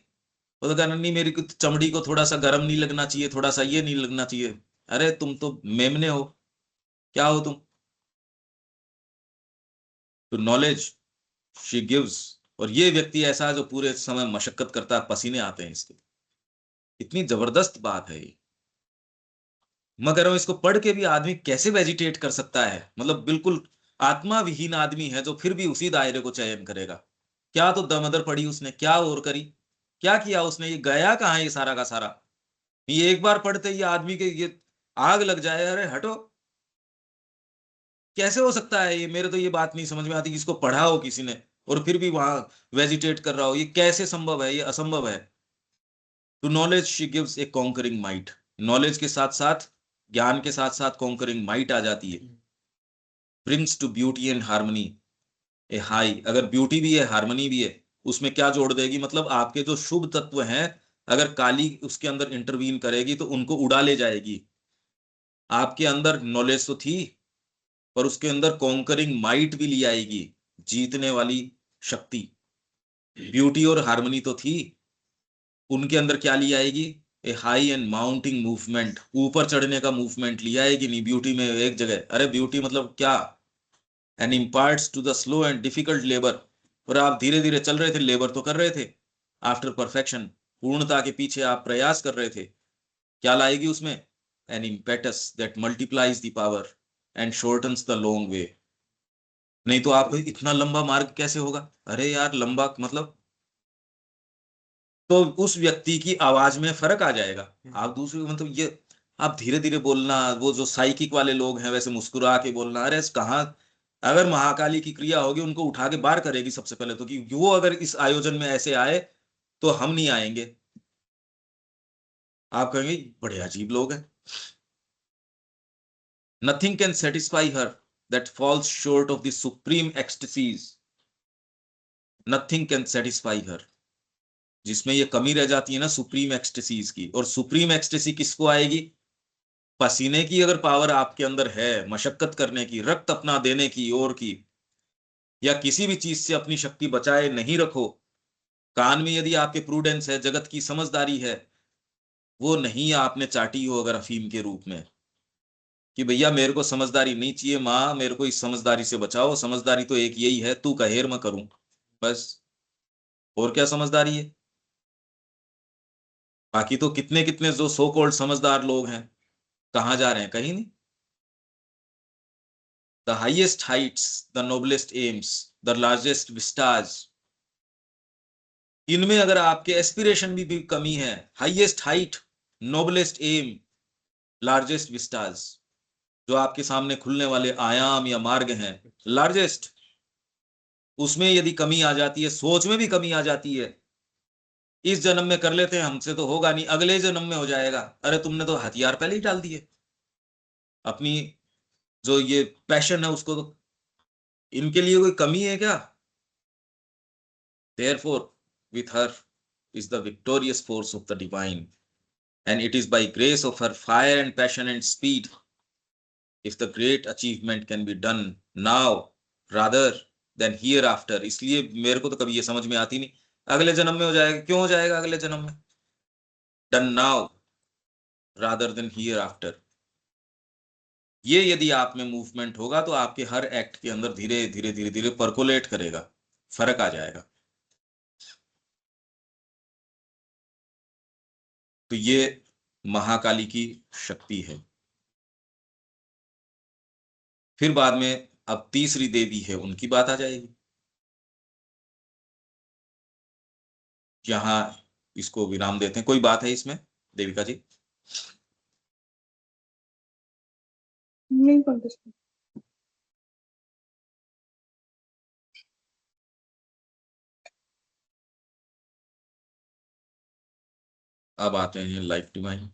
वो तो कहना नहीं मेरी चमड़ी को थोड़ा सा गर्म नहीं लगना चाहिए, थोड़ा सा ये नहीं लगना चाहिए, अरे तुम तो मेमने हो, क्या हो तुम। तो नॉलेज शी गिव्स, और ये व्यक्ति ऐसा है जो पूरे समय मशक्कत करता है, पसीने आते हैं इसके। इतनी जबरदस्त बात है ये। मैं कह रहा हूं इसको पढ़ के भी आदमी कैसे वेजिटेट कर सकता है, मतलब बिल्कुल आत्मा विहीन आदमी है जो फिर भी उसी दायरे को चयन करेगा। क्या तो दमदर पड़ी उसने, क्या और करी, क्या किया उसने, ये गया कहाँ ये सारा का सारा। ये एक बार पढ़ते ही आदमी के ये आग लग जाए, अरे हटो, कैसे हो सकता है ये, मेरे तो ये बात नहीं समझ में आती कि इसको पढ़ा हो किसी ने और फिर भी वहां वेजिटेट कर रहा हो, ये कैसे संभव है, ये असंभव है। To knowledge she gives a conquering might, knowledge के साथ साथ, ज्ञान के साथ साथ कॉन्करिंग माइट आ जाती है। Brings to beauty and harmony a high, अगर ब्यूटी भी है हार्मनी भी है, उसमें क्या जोड़ देगी, मतलब आपके जो शुभ तत्व हैं, अगर काली उसके अंदर इंटरवीन करेगी तो उनको उड़ा ले जाएगी। आपके अंदर नॉलेज तो थी, पर उसके अंदर कॉन्करिंग माइट भी ले आएगी, जीतने वाली शक्ति। ब्यूटी और हार्मनी तो थी, उनके अंदर क्या ले आएगी, ए हाई एंड माउंटिंग मूवमेंट, ऊपर चढ़ने का मूवमेंट ले आएगी। नहीं ब्यूटी में एक जगह, अरे ब्यूटी मतलब क्या, and imparts to the slow and difficult labour, और आप धीरे धीरे चल रहे थे, लेबर तो कर रहे थे, आफ्टर परफेक्शन, पूर्णता के पीछे आप प्रयास कर रहे थे, क्या लाएगी उसमें, an impetus that multiplies the power and shortens the long way. नहीं तो आप इतना लंबा मार्ग कैसे होगा, अरे यार लंबा मतलब, तो उस व्यक्ति की आवाज में फर्क आ जाएगा। आप दूसरे मतलब ये, आप धीरे धीरे बोलना, वो जो साइकिक वाले लोग हैं वैसे मुस्कुरा के बोलना, अरे कहाँ, अगर महाकाली की क्रिया होगी उनको उठा के बाहर करेगी सबसे पहले तो, कि वो अगर इस आयोजन में ऐसे आए तो हम नहीं आएंगे। आप कहेंगे बड़े अजीब लोग हैं। Nothing can satisfy her that falls short of the supreme ecstasies, nothing can satisfy her, जिसमें ये कमी रह जाती है ना सुप्रीम एक्सटेसीज की। और सुप्रीम एक्सटेसी किसको आएगी, पसीने की अगर पावर आपके अंदर है, मशक्कत करने की, रक्त अपना देने की और की, या किसी भी चीज से अपनी शक्ति बचाए नहीं रखो, कान में यदि आपके प्रूडेंस है, जगत की समझदारी है, वो नहीं आपने चाटी हो अगर अफीम के रूप में, कि भैया मेरे को समझदारी नहीं चाहिए माँ, मेरे को इस समझदारी से बचाओ, समझदारी तो एक यही है, तू कहेर मैं करूं, बस। और क्या समझदारी है? बाकी तो कितने कितने जो सो कॉल्ड समझदार लोग हैं, कहाँ जा रहे हैं? कहीं नहीं। The highest heights, the noblest aims, the largest vistas, इनमें अगर आपके एस्पिरेशन भी कमी है, highest height, noblest aim, largest vistas, जो आपके सामने खुलने वाले आयाम या मार्ग हैं, लार्जेस्ट, उसमें यदि कमी आ जाती है, सोच में भी कमी आ जाती है, इस जन्म में कर लेते हैं, हमसे तो होगा नहीं, अगले जन्म में हो जाएगा, अरे तुमने तो हथियार पहले ही डाल दिए अपनी, जो ये पैशन है उसको तो, इनके लिए कोई कमी है क्या? Therefore, with her is the victorious force of the divine, and it is by grace of her fire and passion and speed if the great achievement can be done now rather than hereafter. इसलिए मेरे को तो कभी ये समझ में आती नहीं, अगले जन्म में हो जाएगा, क्यों हो जाएगा अगले जन्म में? Done now rather than hereafter. ये यदि आप में मूवमेंट होगा तो आपके हर एक्ट के अंदर धीरे धीरे धीरे धीरे परकोलेट करेगा, फर्क आ जाएगा। तो ये महाकाली की शक्ति है। फिर बाद में अब तीसरी देवी है, उनकी बात आ जाएगी। यहां इसको विराम देते हैं। कोई बात है इसमें देविका जी? नहीं पंकज। अब आते हैं लाइफ डिवाइन।